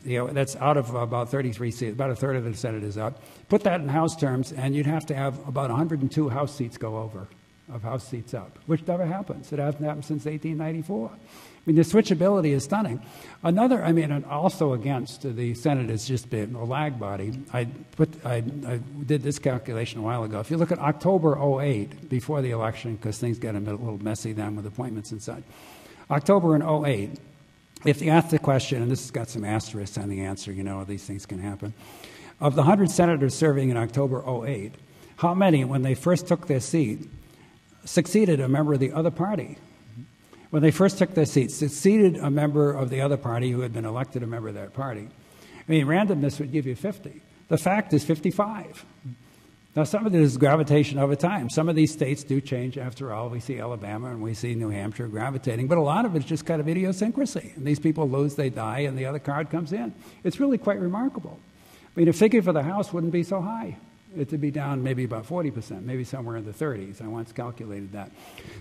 That's out of about 33 seats. About a third of the Senate is up. Put that in House terms, and you'd have to have about 102 House seats go over. Of House seats up, which never happens. It hasn't happened since 1894. I mean, the switchability is stunning. And also against the Senate has just been a lag body. I did this calculation a while ago. If you look at October 08, before the election, because things got a little messy then with appointments and such, October in 08, if you ask the question, and this has got some asterisks on the answer, these things can happen, of the 100 senators serving in October 08, how many, when they first took their seat, succeeded a member of the other party? When they first took their seats, succeeded a member of the other party who had been elected a member of that party. I mean, randomness would give you 50. The fact is 55. Now, some of it is gravitation over time. Some of these states do change after all. We see Alabama and we see New Hampshire gravitating, but a lot of it's just kind of idiosyncrasy. And these people lose, they die, and the other card comes in. It's really quite remarkable. I mean, a figure for the House wouldn't be so high. It would be down maybe about 40%, maybe somewhere in the 30s. I once calculated that.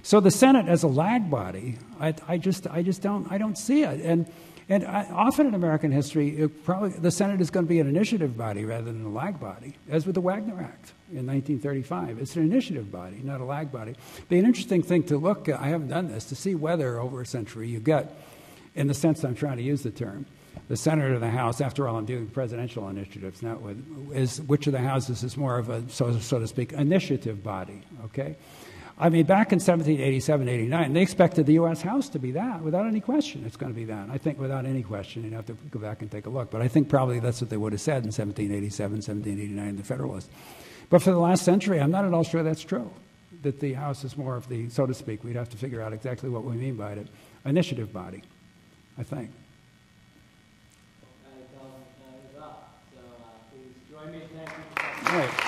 So the Senate as a lag body, I don't see it. And often in American history, the Senate is going to be an initiative body rather than a lag body, as with the Wagner Act in 1935. It's an initiative body, not a lag body. Be an interesting thing to look at, I haven't done this, to see whether over a century you get, in the sense I'm trying to use the term, the Senate or the House. After all, I'm doing presidential initiatives, not with, which of the houses is more of a, so to speak, initiative body, okay? I mean, back in 1787, 89, they expected the U.S. House to be that, without any question. It's going to be that. I think without any question. You'd have to go back and take a look. But I think probably that's what they would have said in 1787, 1789, the Federalists. But for the last century, I'm not at all sure that's true, that the House is more of the, so to speak, we'd have to figure out exactly what we mean by it, initiative body, I think. Is up. So please join me in thanking. All right.